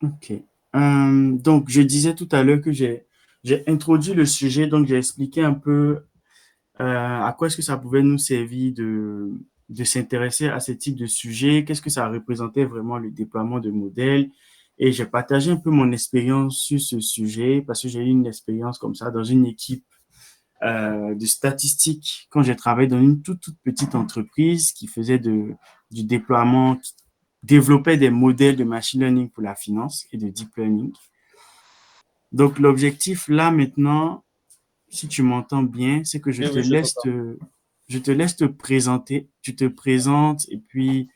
Ok. Donc, je disais tout à l'heure que j'ai introduit le sujet, donc j'ai expliqué un peu à quoi est-ce que ça pouvait nous servir de s'intéresser à ce type de sujet, qu'est-ce que ça représentait vraiment le déploiement de modèles. Et j'ai partagé un peu mon expérience sur ce sujet parce que j'ai eu une expérience comme ça dans une équipe de statistiques quand j'ai travaillé dans une toute petite entreprise qui faisait du déploiement, qui développait des modèles de machine learning pour la finance et de deep learning. Donc, l'objectif là maintenant, si tu m'entends bien, c'est que Oui, oui, je t'entends. je te laisse te présenter. Tu te présentes et puis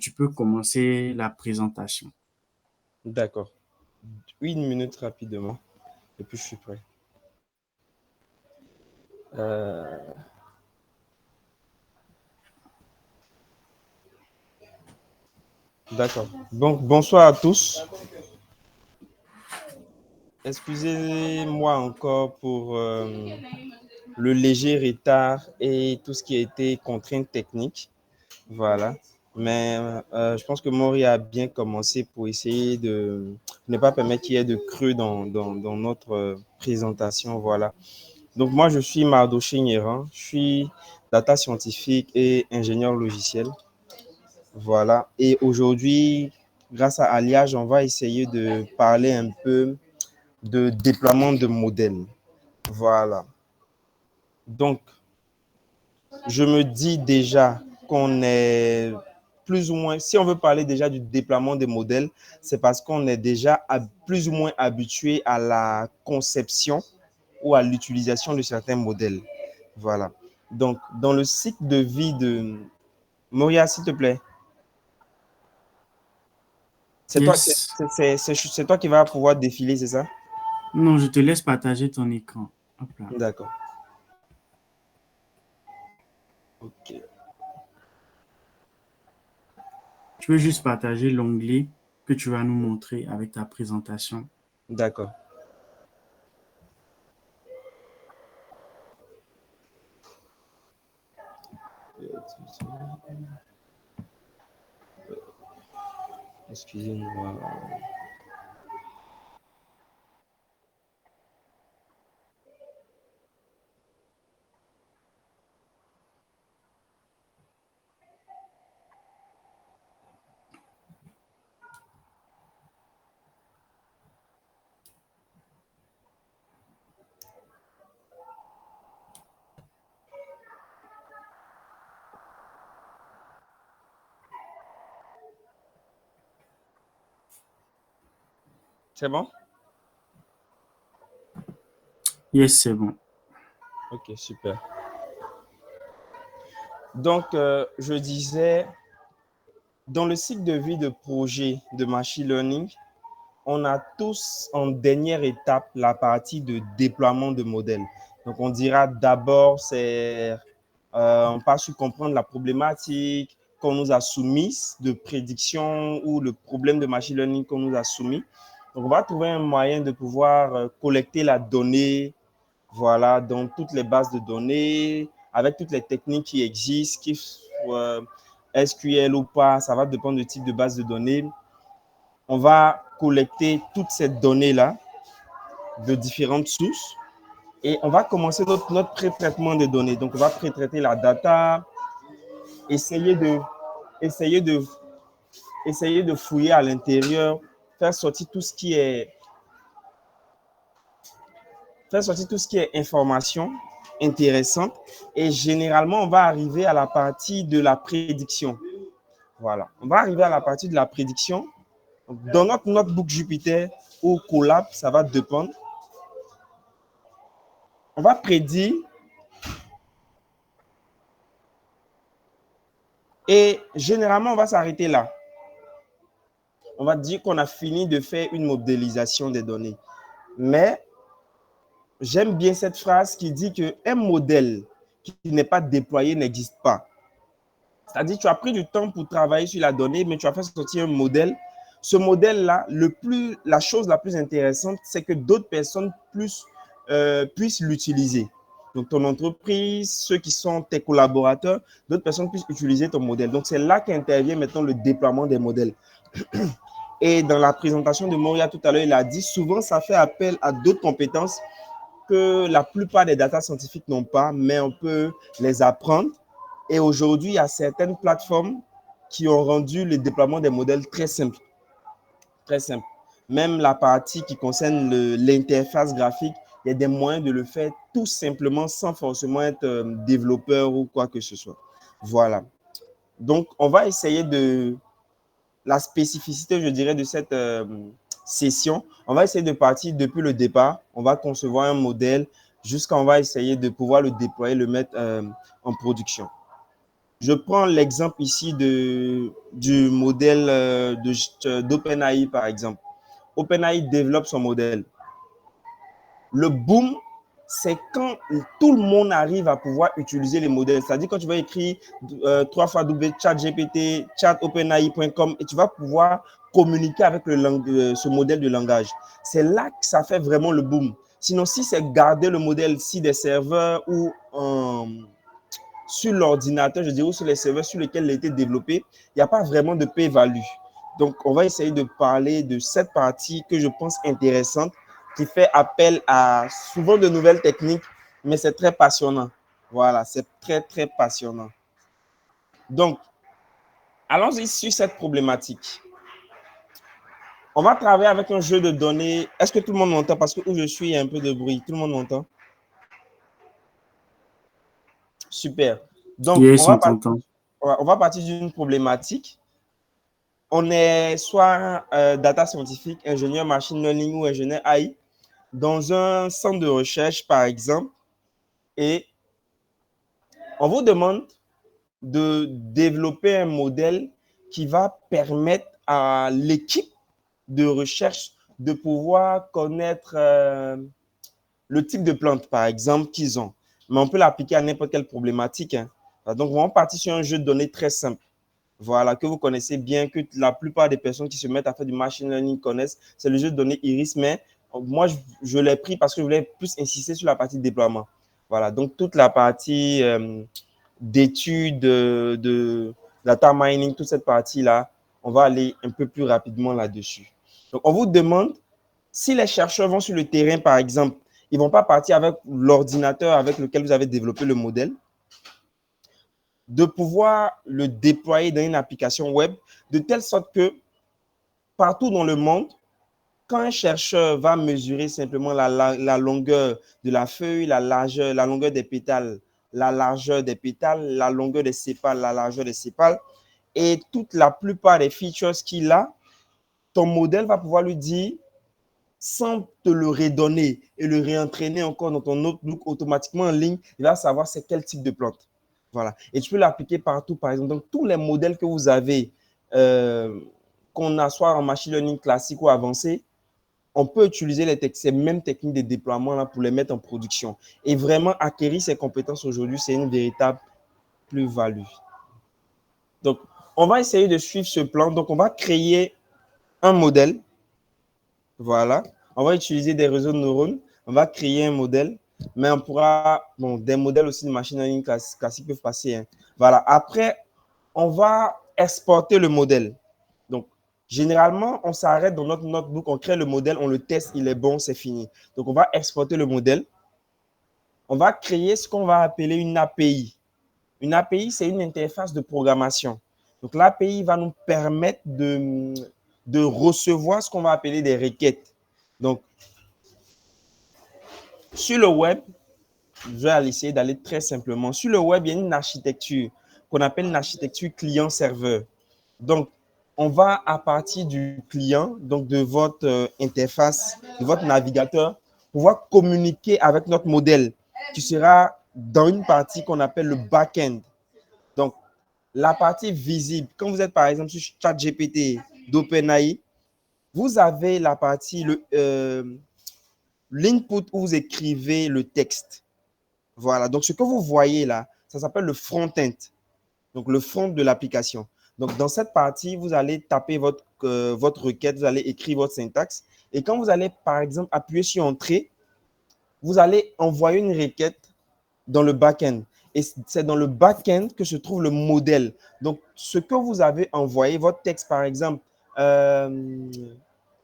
tu peux commencer la présentation. D'accord. Une minute rapidement, et puis je suis prêt. Euh, d'accord. Donc, bonsoir à tous. Excusez-moi encore pour le léger retard et tout ce qui a été contrainte technique. Voilà. Mais je pense que Maury a bien commencé pour essayer de ne pas permettre qu'il y ait de creux dans notre présentation. Voilà. Donc, moi, je suis Mardoché Nyéran. Je suis data scientifique et ingénieur logiciel. Voilà. Et aujourd'hui, grâce à Alliage, on va essayer de parler un peu de déploiement de modèles. Voilà. Donc, je me dis déjà qu'on est plus ou moins, si on veut parler déjà du déploiement des modèles, c'est parce qu'on est déjà plus ou moins habitué à la conception ou à l'utilisation de certains modèles. Voilà. Donc, dans le cycle de vie de Moria, s'il te plaît, c'est toi, Yes. c'est toi qui vas pouvoir défiler, c'est ça? Non, je te laisse partager ton écran. Hop là. D'accord. Ok. Tu peux juste partager l'onglet que tu vas nous montrer avec ta présentation. D'accord. Excusez-moi. C'est bon? Yes, c'est bon. Ok, super. Donc, je disais, dans le cycle de vie de projet de machine learning, on a tous en dernière étape la partie de déploiement de modèles. Donc, on dira d'abord, on passe sur comprendre la problématique qu'on nous a soumise de prédiction ou le problème de machine learning qu'on nous a soumis. Donc, on va trouver un moyen de pouvoir collecter la donnée, voilà, dans toutes les bases de données, avec toutes les techniques qui existent, SQL ou pas, ça va dépendre du type de base de données. On va collecter toutes ces données-là de différentes sources et on va commencer notre pré-traitement des données. Donc, on va pré-traiter la data, essayer de, essayer de, essayer de fouiller à l'intérieur, faire sortir tout ce qui est, faire sortir tout ce qui est information intéressante. Et généralement, on va arriver à la partie de la prédiction. Voilà. On va arriver à la partie de la prédiction. Dans notre notebook Jupyter ou Colab, ça va dépendre. On va prédire et généralement, on va s'arrêter là. On va dire qu'on a fini de faire une modélisation des données. Mais j'aime bien cette phrase qui dit qu'un modèle qui n'est pas déployé n'existe pas. C'est-à-dire que tu as pris du temps pour travailler sur la donnée, mais tu as fait sortir un modèle. Ce modèle-là, la chose la plus intéressante, c'est que d'autres personnes puissent l'utiliser. Donc, ton entreprise, ceux qui sont tes collaborateurs, d'autres personnes puissent utiliser ton modèle. Donc, c'est là qu'intervient maintenant le déploiement des modèles. Et dans la présentation de Moria tout à l'heure, il a dit souvent, ça fait appel à d'autres compétences que la plupart des data scientifiques n'ont pas, mais on peut les apprendre. Et aujourd'hui, il y a certaines plateformes qui ont rendu le déploiement des modèles très simple. Très simple. Même la partie qui concerne l'interface graphique, il y a des moyens de le faire tout simplement sans forcément être développeur ou quoi que ce soit. Voilà. Donc, on va essayer de la spécificité, je dirais, de cette session. On va essayer de partir depuis le départ. On va concevoir un modèle jusqu'à on va essayer de pouvoir le déployer, le mettre en production. Je prends l'exemple ici du modèle d'OpenAI, par exemple. OpenAI développe son modèle. Le boom, c'est quand tout le monde arrive à pouvoir utiliser les modèles. C'est-à-dire quand tu vas écrire 3 fois ChatGPT, chatopenai.com et tu vas pouvoir communiquer avec ce modèle de langage. C'est là que ça fait vraiment le boom. Sinon, si c'est garder le modèle des serveurs ou sur l'ordinateur, je dirais, ou sur les serveurs sur lesquels il a été développé, il n'y a pas vraiment de p-value. Donc, on va essayer de parler de cette partie que je pense intéressante, qui fait appel à souvent de nouvelles techniques, mais c'est très passionnant. Voilà, c'est très, très passionnant. Donc, allons-y sur cette problématique. On va travailler avec un jeu de données. Est-ce que tout le monde m'entend? Parce que où je suis, il y a un peu de bruit. Tout le monde m'entend? Super. Donc, Yes, on t'entend. on va partir d'une problématique. On est soit data scientifique, ingénieur machine learning ou ingénieur AI dans un centre de recherche, par exemple, et on vous demande de développer un modèle qui va permettre à l'équipe de recherche de pouvoir connaître le type de plante, par exemple, qu'ils ont. Mais on peut l'appliquer à n'importe quelle problématique. Hein. Donc, on va partir sur un jeu de données très simple. Voilà, que vous connaissez bien, que la plupart des personnes qui se mettent à faire du machine learning connaissent. C'est le jeu de données Iris, mais moi, je l'ai pris parce que je voulais plus insister sur la partie de déploiement. Voilà, donc toute la partie d'études, de data mining, toute cette partie-là, on va aller un peu plus rapidement là-dessus. Donc, on vous demande, si les chercheurs vont sur le terrain, par exemple, ils ne vont pas partir avec l'ordinateur avec lequel vous avez développé le modèle, de pouvoir le déployer dans une application web de telle sorte que partout dans le monde, quand un chercheur va mesurer simplement la longueur de la feuille, la longueur des pétales, la largeur des pétales, la longueur des sépales, la largeur des sépales, et toute la plupart des features qu'il a, ton modèle va pouvoir lui dire, sans te le redonner et le réentraîner encore dans ton notebook automatiquement en ligne, il va savoir c'est quel type de plante. Voilà. Et tu peux l'appliquer partout, par exemple. Donc, tous les modèles que vous avez, qu'on a soit en machine learning classique ou avancé, on peut utiliser ces mêmes techniques de déploiement là pour les mettre en production. Et vraiment, acquérir ces compétences aujourd'hui, c'est une véritable plus-value. Donc, on va essayer de suivre ce plan. Donc, on va créer un modèle. Voilà. On va utiliser des réseaux de neurones. On va créer un modèle. Mais on pourra, bon, des modèles aussi de machine learning classique peuvent passer. Hein. Voilà. Après, on va exporter le modèle. Donc, généralement, on s'arrête dans notre notebook, on crée le modèle, on le teste, il est bon, c'est fini. Donc, on va exporter le modèle. On va créer ce qu'on va appeler une API. Une API, c'est une interface de programmation. Donc, l'API va nous permettre de recevoir ce qu'on va appeler des requêtes. Donc, sur le web, je vais essayer d'aller très simplement. Sur le web, il y a une architecture qu'on appelle une architecture client-serveur. Donc, on va à partir du client, donc de votre interface, de votre navigateur, pouvoir communiquer avec notre modèle qui sera dans une partie qu'on appelle le back-end. Donc, la partie visible, quand vous êtes par exemple sur ChatGPT d'OpenAI, vous avez la partie, l'input où vous écrivez le texte. Voilà, donc ce que vous voyez là, ça s'appelle le front-end, donc le front de l'application. Donc, dans cette partie, vous allez taper votre requête, vous allez écrire votre syntaxe. Et quand vous allez, par exemple, appuyer sur Entrée, vous allez envoyer une requête dans le back-end. Et c'est dans le back-end que se trouve le modèle. Donc, ce que vous avez envoyé, votre texte, par exemple,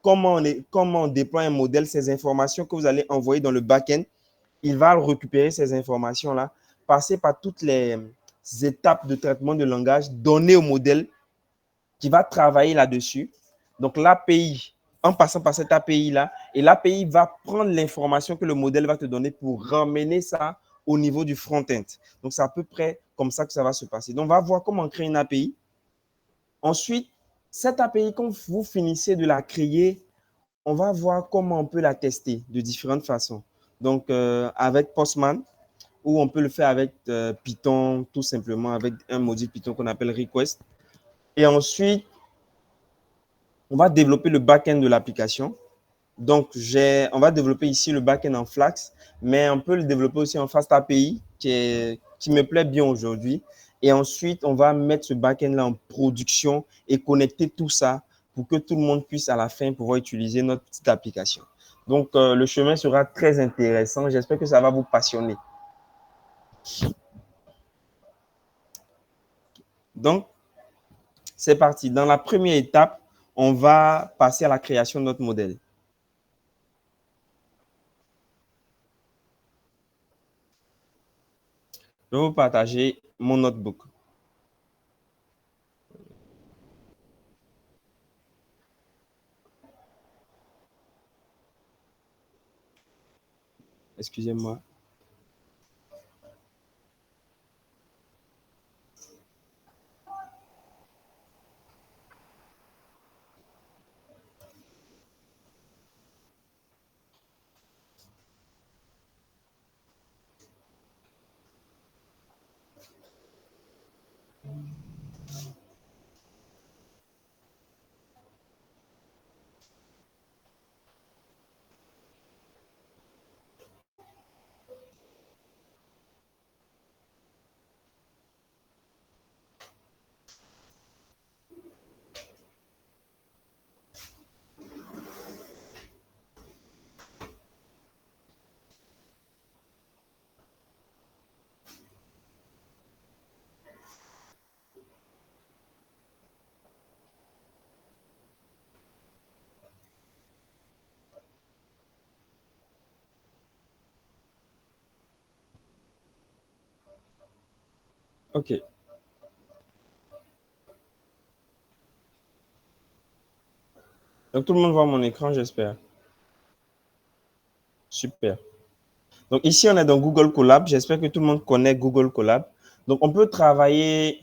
comment on déploie un modèle, ces informations que vous allez envoyer dans le back-end, il va récupérer ces informations-là, passer par toutes les étapes de traitement de langage, donner au modèle qui va travailler là-dessus. Donc, l'API, en passant par cette API-là, et l'API va prendre l'information que le modèle va te donner pour ramener ça au niveau du front-end. Donc, c'est à peu près comme ça que ça va se passer. Donc, on va voir comment créer une API. Ensuite, cette API, quand vous finissez de la créer, on va voir comment on peut la tester de différentes façons. Donc, avec Postman, ou on peut le faire avec Python, tout simplement avec un module Python qu'on appelle request. Et ensuite, on va développer le back-end de l'application. Donc, on va développer ici le back-end en Flask, mais on peut le développer aussi en Fast API, qui me plaît bien aujourd'hui. Et ensuite, on va mettre ce back-end-là en production et connecter tout ça pour que tout le monde puisse à la fin pouvoir utiliser notre petite application. Donc, le chemin sera très intéressant. J'espère que ça va vous passionner. Donc, c'est parti. Dans la première étape, on va passer à la création de notre modèle. Je vais vous partager mon notebook. Excusez-moi. OK. Donc, tout le monde voit mon écran, j'espère. Super. Donc, ici, on est dans Google Colab. J'espère que tout le monde connaît Google Colab. Donc, on peut travailler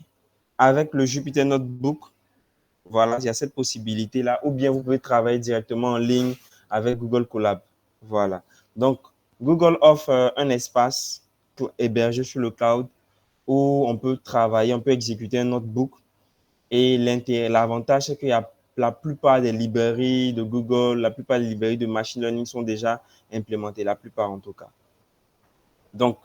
avec le Jupyter Notebook. Voilà, il y a cette possibilité-là. Ou bien, vous pouvez travailler directement en ligne avec Google Colab. Voilà. Donc, Google offre un espace pour héberger sur le cloud où on peut travailler, on peut exécuter un notebook. Et l'avantage, c'est qu'il y a la plupart des librairies de Google, la plupart des librairies de machine learning sont déjà implémentées, la plupart en tout cas. Donc,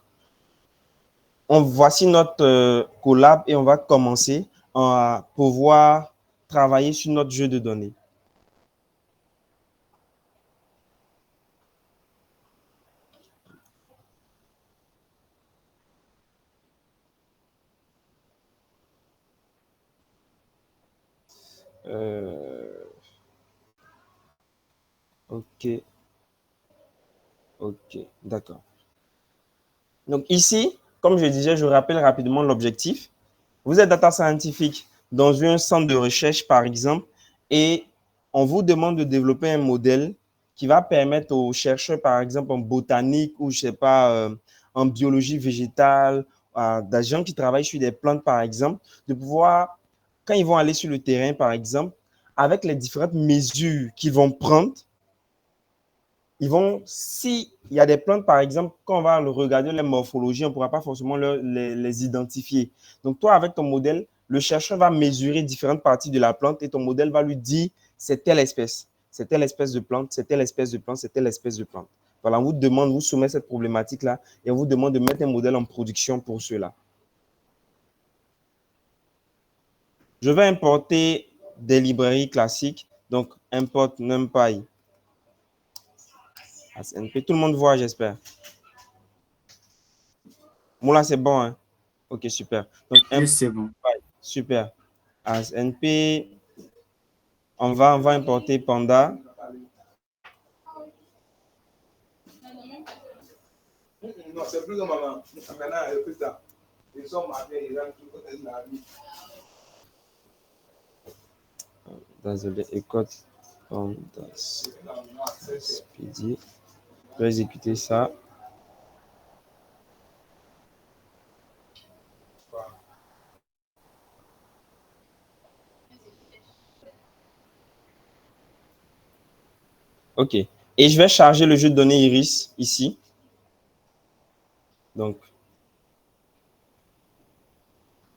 voici notre collab et on va commencer à pouvoir travailler sur notre jeu de données. OK, OK, d'accord. Donc ici, comme je disais, je rappelle rapidement l'objectif. Vous êtes data scientifique dans un centre de recherche, par exemple, et on vous demande de développer un modèle qui va permettre aux chercheurs, par exemple, en botanique ou, je sais pas, en biologie végétale, des gens qui travaillent sur des plantes, par exemple, de pouvoir, quand ils vont aller sur le terrain, par exemple, avec les différentes mesures qu'ils vont prendre, ils vont, s'il y a des plantes, par exemple, quand on va regarder les morphologies, on ne pourra pas forcément les identifier. Donc, toi, avec ton modèle, le chercheur va mesurer différentes parties de la plante et ton modèle va lui dire c'est telle espèce, c'est telle espèce de plante, c'est telle espèce de plante, c'est telle espèce de plante. Voilà, on vous demande, vous soumet cette problématique-là et on vous demande de mettre un modèle en production pour cela. Je vais importer des librairies classiques. Donc, import NumPy. ASNP. Tout le monde voit, j'espère. Moula, c'est bon, hein? Ok, super. Donc, Oui, c'est bon. super. ASNP on va importer Panda. Non, c'est plus que maman. Maintenant, elle fait ça. Ils sont mariés, ils ont tout côté de la vie. Désolé, écoute. Panda Speedy. Je vais exécuter ça. OK. Et je vais charger le jeu de données Iris ici. Donc,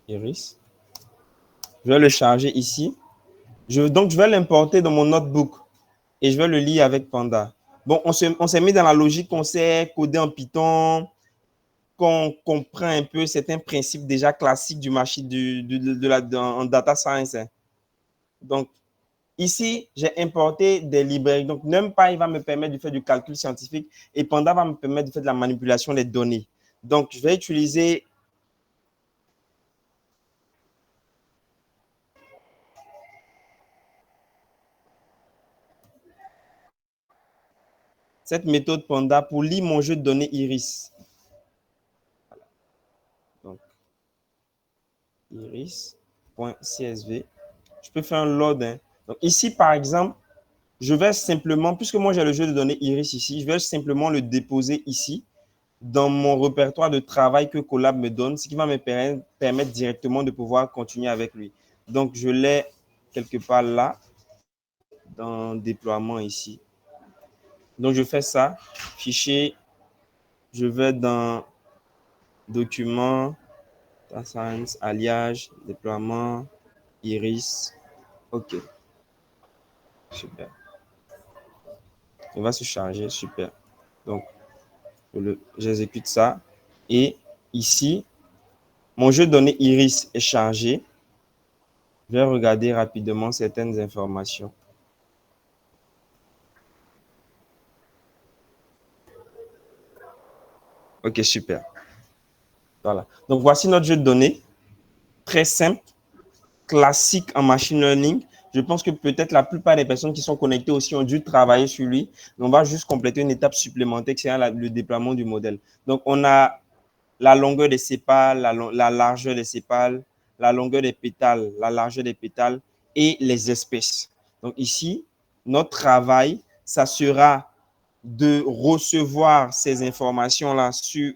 Iris. Je vais le charger ici. Donc, je vais l'importer dans mon notebook et je vais le lire avec Panda. Bon, on s'est mis dans la logique qu'on sait coder en Python, qu'on comprend un peu certains principes déjà classiques du machine, en data science. Hein. Donc, ici, j'ai importé des librairies. Donc, NumPy va me permettre de faire du calcul scientifique et Panda va me permettre de faire de la manipulation des données. Donc, je vais utiliser cette méthode Panda pour lire mon jeu de données Iris. Donc, iris.csv. Je peux faire un load. Hein. Donc, ici, par exemple, je vais simplement, puisque moi j'ai le jeu de données Iris ici, je vais simplement le déposer ici dans mon répertoire de travail que Colab me donne, ce qui va me permettre directement de pouvoir continuer avec lui. Donc, je l'ai quelque part là, dans déploiement ici. Donc, je fais ça, fichier, je vais dans document, science, alliage, déploiement, Iris. OK. Super. Il va se charger. Super. Donc, j'exécute ça. Et ici, mon jeu de données Iris est chargé. Je vais regarder rapidement certaines informations. OK, super. Voilà. Donc, voici notre jeu de données. Très simple, classique en machine learning. Je pense que peut-être la plupart des personnes qui sont connectées aussi ont dû travailler sur lui. On va juste compléter une étape supplémentaire, c'est le déploiement du modèle. Donc, on a la longueur des sépales, la largeur des sépales, la longueur des pétales, la largeur des pétales et les espèces. Donc ici, notre travail, ça sera de recevoir ces informations-là sur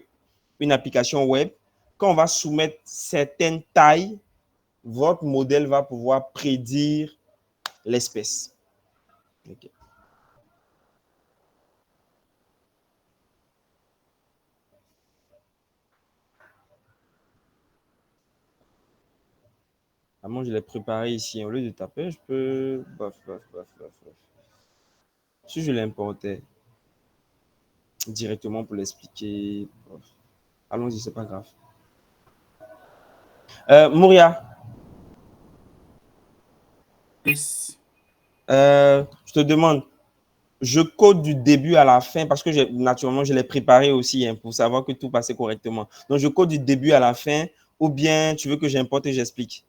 une application web. Quand on va soumettre certaines tailles, votre modèle va pouvoir prédire l'espèce. Okay. Moi, je l'ai préparé ici. Au lieu de taper, je peux... Si je l'importais directement pour l'expliquer, allons-y, c'est pas grave. Mouria. Yes. Je te demande, je code du début à la fin parce que naturellement, je l'ai préparé aussi hein, pour savoir que tout passait correctement. Donc, je code du début à la fin ou bien tu veux que j'importe et j'explique?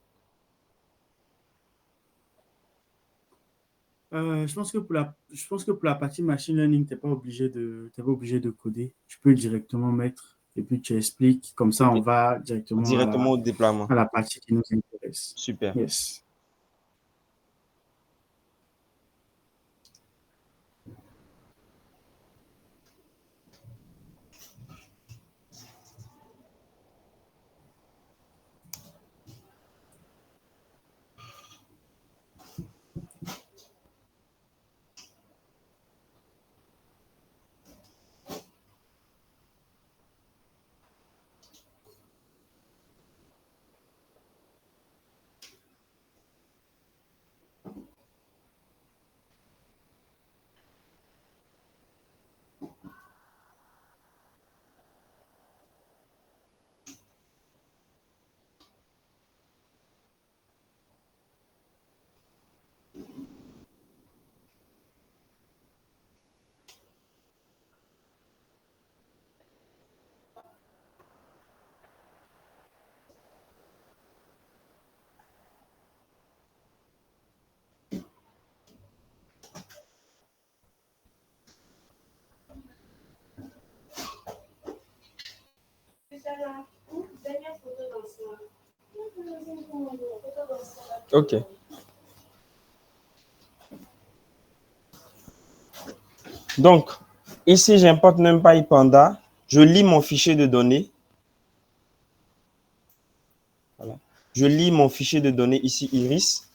Je pense que pour la partie machine learning, t'es pas obligé de coder. Tu peux directement mettre et puis tu expliques. Comme ça, on Okay. va directement Directement au déploiement. à la partie qui nous intéresse. Super. Yes. OK. Donc, ici, j'importe NumPy Panda. Je lis mon fichier de données. Voilà. Je lis mon fichier de données ici, Iris.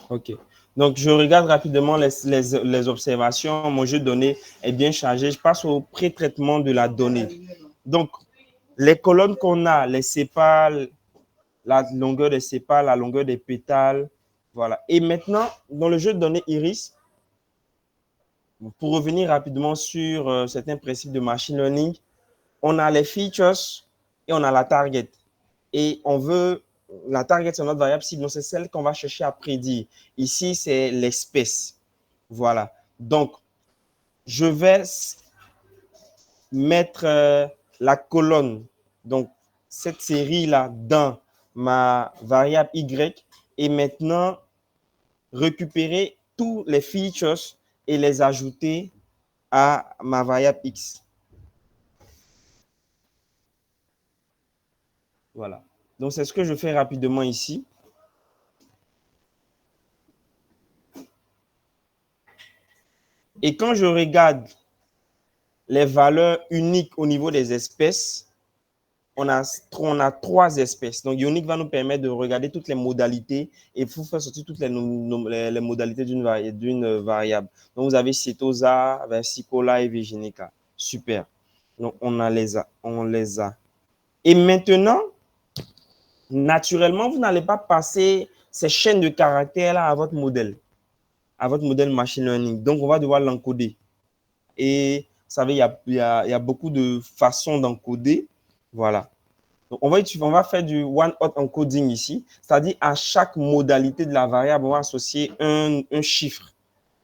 OK. Donc, je regarde rapidement les observations. Mon jeu de données est bien chargé. Je passe au pré-traitement de la donnée. Donc, les colonnes qu'on a, les sépales, la longueur des sépales, la longueur des pétales. Voilà. Et maintenant, dans le jeu de données Iris, pour revenir rapidement sur certains principes de machine learning, on a les features et on a la target. Et on veut, la target, c'est notre variable cible, donc c'est celle qu'on va chercher à prédire. Ici, c'est l'espèce. Voilà. Donc, je vais mettre la colonne, donc cette série-là, dans ma variable Y et maintenant récupérer tous les features et les ajouter à ma variable X. Voilà. Donc, c'est ce que je fais rapidement ici. Et quand je regarde les valeurs uniques au niveau des espèces, on a 3 espèces. Donc, Ionic va nous permettre de regarder toutes les modalités et il faut faire sortir toutes les modalités d'une variable. Donc, vous avez Setosa, Versicola et Virginica. Super. Donc, on les a. Et maintenant, naturellement, vous n'allez pas passer ces chaînes de caractères-là à votre modèle machine learning. Donc, on va devoir l'encoder. Et vous savez, il y a beaucoup de façons d'encoder. Voilà. Donc, on va faire du one-hot encoding ici, c'est-à-dire à chaque modalité de la variable, on va associer un chiffre.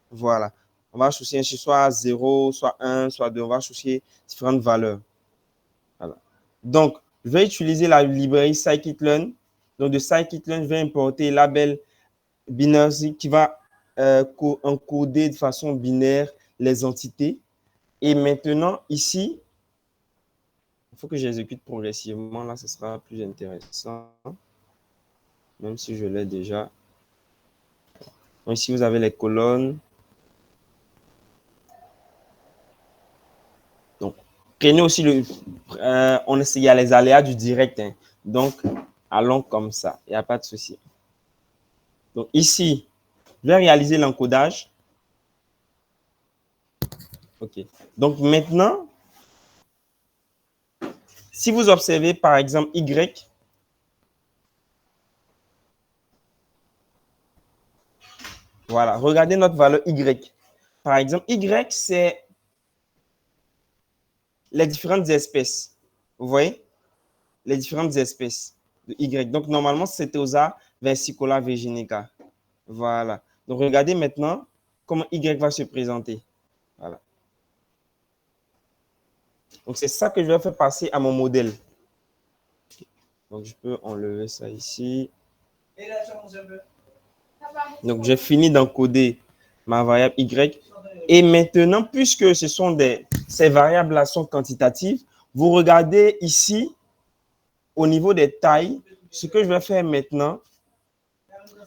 Voilà. On va associer un chiffre, soit 0, soit 1, soit 2. On va associer différentes valeurs. Voilà. Donc, je vais utiliser la librairie scikit-learn. Donc, de scikit-learn, je vais importer label binaire qui va encoder de façon binaire les entités. Et maintenant, ici, il faut que j'exécute progressivement. Là, ce sera plus intéressant. Même si je l'ai déjà. Donc, ici, vous avez les colonnes. Donc, prenez aussi il y a les aléas du direct. Hein. Donc, allons comme ça. Il n'y a pas de souci. Donc, ici, je vais réaliser l'encodage. OK. Donc, maintenant, si vous observez, par exemple, Y, voilà, regardez notre valeur Y. Par exemple, Y, c'est les différentes espèces. Vous voyez? Les différentes espèces de Y. Donc, normalement, c'est Osa versicola virginica. Voilà. Donc, regardez maintenant comment Y va se présenter. Voilà. Donc, c'est ça que je vais faire passer à mon modèle. Donc, je peux enlever ça ici. Donc, j'ai fini d'encoder ma variable Y. Et maintenant, puisque ces variables-là sont quantitatives, vous regardez ici, au niveau des tailles, ce que je vais faire maintenant,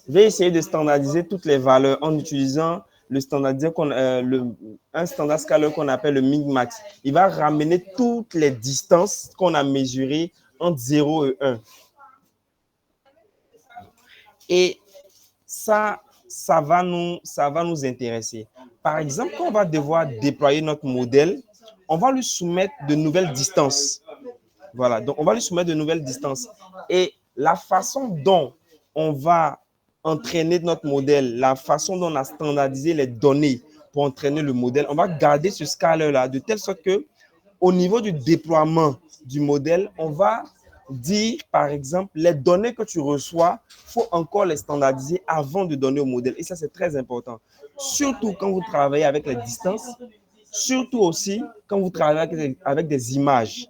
je vais essayer de standardiser toutes les valeurs en utilisant un standard scalaire qu'on appelle le min-max. Il va ramener toutes les distances qu'on a mesurées entre 0 et 1. Et ça va nous intéresser. Par exemple, quand on va devoir déployer notre modèle, on va lui soumettre de nouvelles distances. Voilà, donc on va lui soumettre de nouvelles distances. Et la façon dont on va entraîner notre modèle, la façon dont on a standardisé les données pour entraîner le modèle, on va garder ce scalaire-là de telle sorte que au niveau du déploiement du modèle, on va dire, par exemple, les données que tu reçois, il faut encore les standardiser avant de donner au modèle. Et ça, c'est très important. surtout quand vous travaillez avec les distances, surtout aussi quand vous travaillez avec des images.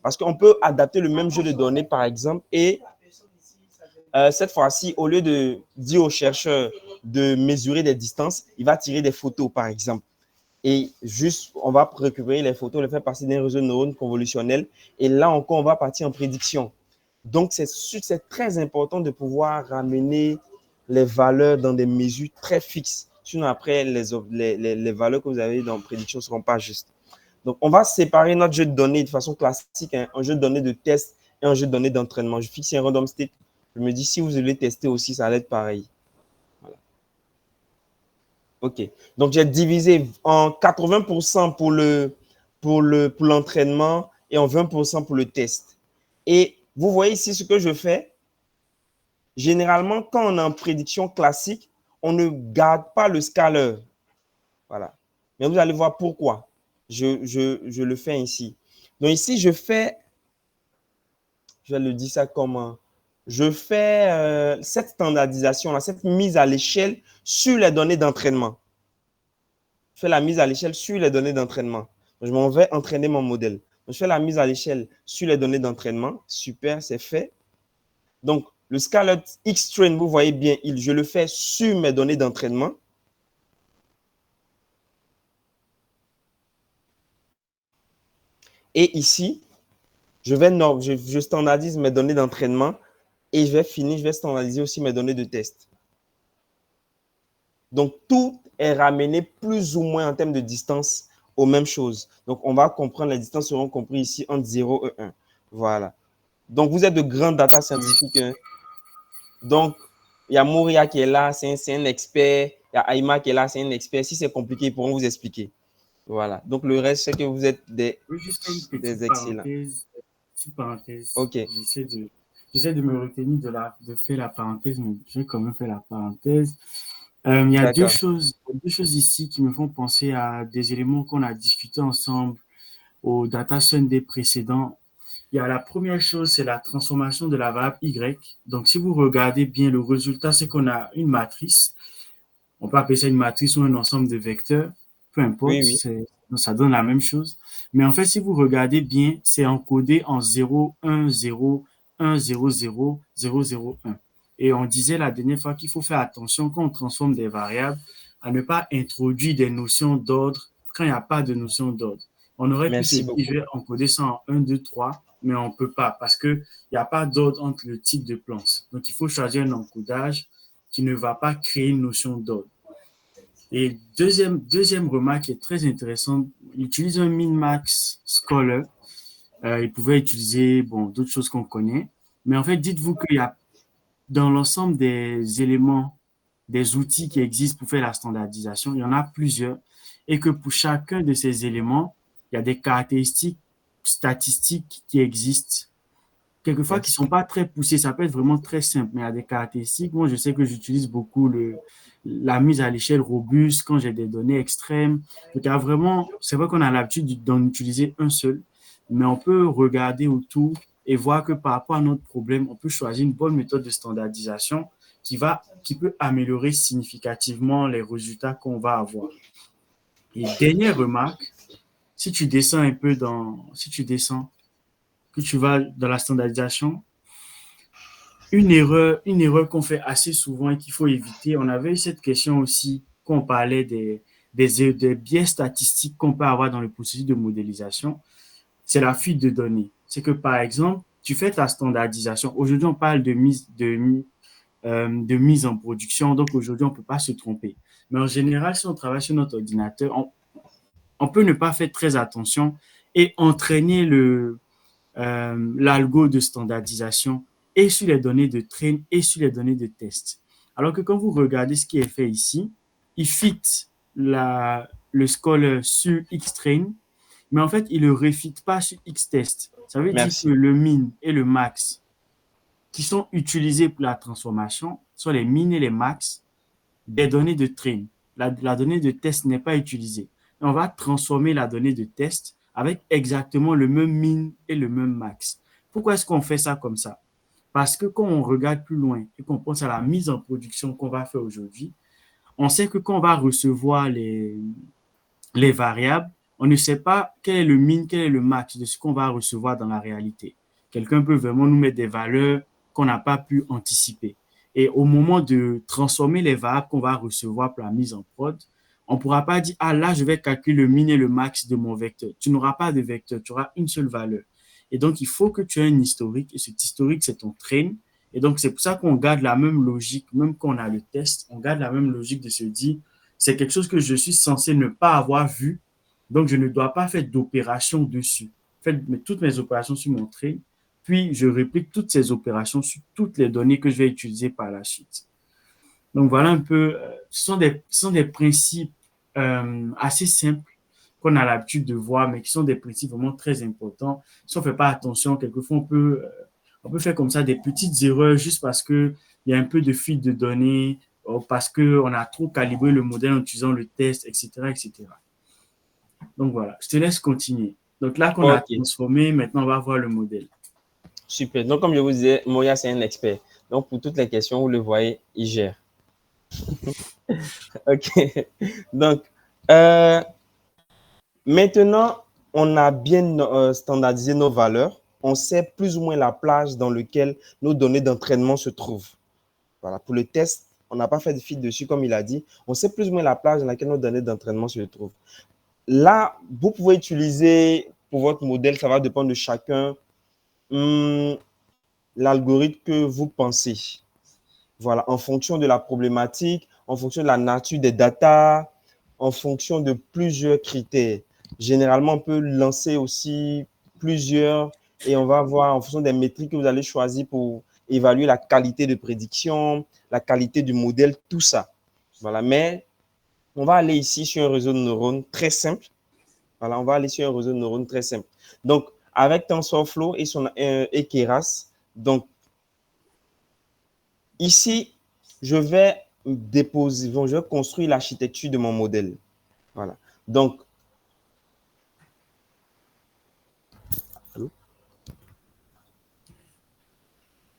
Parce qu'on peut adapter le même jeu de données, par exemple, et cette fois-ci, au lieu de dire au chercheur de mesurer des distances, il va tirer des photos, par exemple. Et juste, on va récupérer les photos, les faire passer d'un réseau de neurones convolutionnel. Et là encore, on va partir en prédiction. Donc, c'est très important de pouvoir ramener les valeurs dans des mesures très fixes. Sinon, après, les valeurs que vous avez dans la prédiction ne seront pas justes. Donc, on va séparer notre jeu de données de façon classique, hein, un jeu de données de test et un jeu de données d'entraînement. Je fixe un random state. Je me dis, si vous voulez tester aussi, ça va être pareil. Voilà. OK. Donc, j'ai divisé en 80% pour l'entraînement et en 20% pour le test. Et vous voyez ici ce que je fais. Généralement, quand on est en prédiction classique, on ne garde pas le scaler. Voilà. Mais vous allez voir pourquoi. Je le fais ici. Donc ici, je vais le dire ça comment. Je fais cette standardisation, cette mise à l'échelle sur les données d'entraînement. Je fais la mise à l'échelle sur les données d'entraînement. Je m'en vais entraîner mon modèle. Donc, je fais la mise à l'échelle sur les données d'entraînement. Super, c'est fait. Donc, le Scarlett X-Train, vous voyez bien, je le fais sur mes données d'entraînement. Et ici, je standardise mes données d'entraînement et je vais standardiser aussi mes données de test. Donc, tout est ramené plus ou moins en termes de distance aux mêmes choses. Donc, on va comprendre, les distances seront comprises ici entre 0 et 1. Voilà. Donc, vous êtes de grands data scientifiques. Hein. Donc, il y a Mouria qui est là, c'est un expert. Il y a Aïma qui est là, c'est un expert. Si c'est compliqué, ils pourront vous expliquer. Voilà. Donc, le reste, c'est que vous êtes Oui, juste une des petite excellents. parenthèse. Petite parenthèse. OK. J'essaie de me retenir de faire la parenthèse, mais je vais quand même faire la parenthèse. Il y a D'accord. deux choses ici qui me font penser à des éléments qu'on a discutés ensemble au Data Sunday précédent. Il y a la première chose, c'est la transformation de la variable Y. Donc, si vous regardez bien le résultat, c'est qu'on a une matrice. On peut appeler ça une matrice ou un ensemble de vecteurs. Peu importe, Oui, oui. ça donne la même chose. Mais en fait, si vous regardez bien, c'est encodé en 0, 1, 0, 1, 0, 0, 0, 0, 1. Et on disait la dernière fois qu'il faut faire attention quand on transforme des variables à ne pas introduire des notions d'ordre quand il n'y a pas de notion d'ordre. On aurait pu se Merci dire, je beaucoup. vais encoder ça en 1, 2, 3, mais on ne peut pas parce qu'il n'y a pas d'ordre entre le type de plante. Donc, il faut choisir un encodage qui ne va pas créer une notion d'ordre. Et deuxième remarque qui est très intéressante, il utilise un min-max Scholar. Il pouvait utiliser bon, d'autres choses qu'on connaît. Mais en fait, dites-vous qu'il y a dans l'ensemble des éléments, des outils qui existent pour faire la standardisation, il y en a plusieurs. Et que pour chacun de ces éléments, il y a des caractéristiques statistiques qui existent quelquefois qui ne Merci. sont pas très poussés. Ça peut être vraiment très simple, mais il y a des caractéristiques. Moi, je sais que j'utilise beaucoup la mise à l'échelle robuste quand j'ai des données extrêmes. Donc, il y a vraiment, c'est vrai qu'on a l'habitude d'en utiliser un seul, mais on peut regarder autour et voir que par rapport à notre problème, on peut choisir une bonne méthode de standardisation qui peut améliorer significativement les résultats qu'on va avoir. Et dernière remarque, si tu descends un peu si tu descends, que tu vas dans la standardisation, une erreur qu'on fait assez souvent et qu'il faut éviter. On avait eu cette question aussi quand on parlait des biais statistiques qu'on peut avoir dans le processus de modélisation. C'est la fuite de données. C'est que, par exemple, tu fais ta standardisation. Aujourd'hui, on parle de mise en production. Donc, aujourd'hui, on ne peut pas se tromper. Mais en général, si on travaille sur notre ordinateur, on peut ne pas faire très attention et entraîner l'algo de standardisation et sur les données de train et sur les données de test. Alors que quand vous regardez ce qui est fait ici, il fit le score sur Xtrain, mais en fait, il ne le refit pas sur Xtest. Ça veut dire que Merci. le min et le max qui sont utilisés pour la transformation sont les min et les max des données de train. La donnée de test n'est pas utilisée. On va transformer la donnée de test avec exactement le même min et le même max. Pourquoi est-ce qu'on fait ça comme ça? Parce que quand on regarde plus loin et qu'on pense à la mise en production qu'on va faire aujourd'hui, on sait que quand on va recevoir les variables, on ne sait pas quel est le min, quel est le max de ce qu'on va recevoir dans la réalité. Quelqu'un peut vraiment nous mettre des valeurs qu'on n'a pas pu anticiper. Et au moment de transformer les variables qu'on va recevoir pour la mise en prod, on ne pourra pas dire, ah là, je vais calculer le min et le max de mon vecteur. Tu n'auras pas de vecteur, tu auras une seule valeur. Et donc, il faut que tu aies un historique, et cet historique, c'est ton train. Et donc, c'est pour ça qu'on garde la même logique, même quand on a le test, on garde la même logique de se dire, c'est quelque chose que je suis censé ne pas avoir vu, donc je ne dois pas faire d'opération dessus. Je fais toutes mes opérations sur mon train, puis je réplique toutes ces opérations sur toutes les données que je vais utiliser par la suite. Donc voilà un peu, ce sont des principes assez simples qu'on a l'habitude de voir, mais qui sont des principes vraiment très importants. Si on ne fait pas attention, quelquefois on peut faire comme ça des petites erreurs juste parce qu'il y a un peu de fuite de données, parce qu'on a trop calibré le modèle en utilisant le test, etc., etc. Donc voilà, je te laisse continuer. Donc là qu'on a Ok, transformé, maintenant on va voir le modèle. super. Donc, comme je vous disais, Moya, c'est un expert. Donc, pour toutes les questions, vous le voyez, il gère. Ok. Donc, euh, maintenant, on a bien standardisé nos valeurs. On sait plus ou moins la plage dans laquelle nos données d'entraînement se trouvent. Voilà. Pour le test, on n'a pas fait de fil dessus, comme il a dit. On sait plus ou moins la plage dans laquelle nos données d'entraînement se trouvent. Là, vous pouvez utiliser pour votre modèle, ça va dépendre de chacun, hum, l'algorithme que vous pensez. Voilà, en fonction de la problématique, en fonction de la nature des data, en fonction de plusieurs critères. Généralement, on peut lancer aussi plusieurs et on va voir en fonction des métriques que vous allez choisir pour évaluer la qualité de prédiction, la qualité du modèle, tout ça. Voilà, mais on va aller ici sur un réseau de neurones très simple. Voilà, on va aller sur un réseau de neurones très simple. Donc, avec TensorFlow et Keras, donc ici, je vais déposer, je vais construire l'architecture de mon modèle. Voilà. Donc, allô?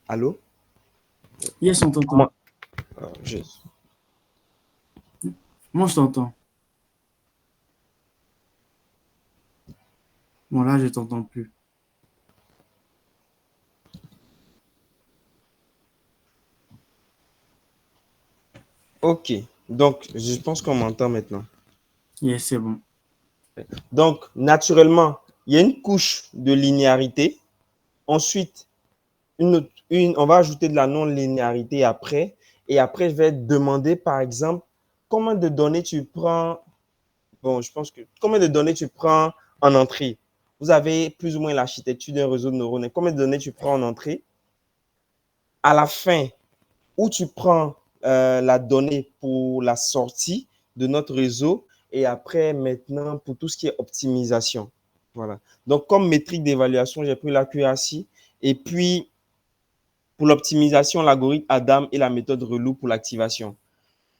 Allô? Yes, on t'entend. Moi, je- Moi, je t'entends. Bon, là, je t'entends plus. OK. Donc, je pense qu'on m'entend maintenant. Yes, c'est bon. Donc, naturellement, il y a une couche de linéarité. Ensuite, on va ajouter de la non-linéarité après. Et après, je vais demander, par exemple, combien de données tu prends. Bon, je pense que combien de données tu prends en entrée? Vous avez plus ou moins l'architecture d'un réseau de neurones. Combien de données tu prends en entrée? À la fin, où tu prends la donnée pour la sortie de notre réseau et après, maintenant, pour tout ce qui est optimisation. Voilà. Donc, comme métrique d'évaluation, j'ai pris l'accuracy et puis pour l'optimisation, l'algorithme Adam et la méthode Relou pour l'activation.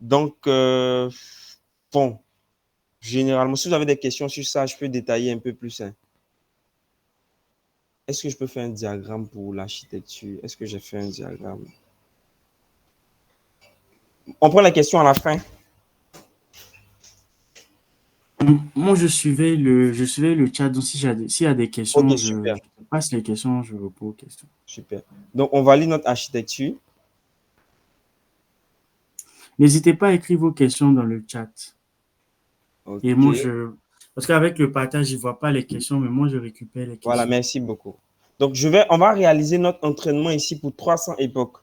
Donc, bon, généralement, si vous avez des questions sur ça, je peux détailler un peu plus. Hein. Est-ce que je peux faire un diagramme pour l'architecture? Est-ce que j'ai fait un diagramme? On prend la question à la fin. Moi, je suivais le chat. Donc, s'il y a des Ok, questions, super, je te passe les questions, je réponds aux questions. super. Donc, on valide notre architecture. N'hésitez pas à écrire vos questions dans le chat. Et Ok, moi, parce qu'avec le partage, je ne vois pas les questions, mais moi, je récupère les voilà, questions. merci beaucoup. Donc, on va réaliser notre entraînement ici pour 300 époques.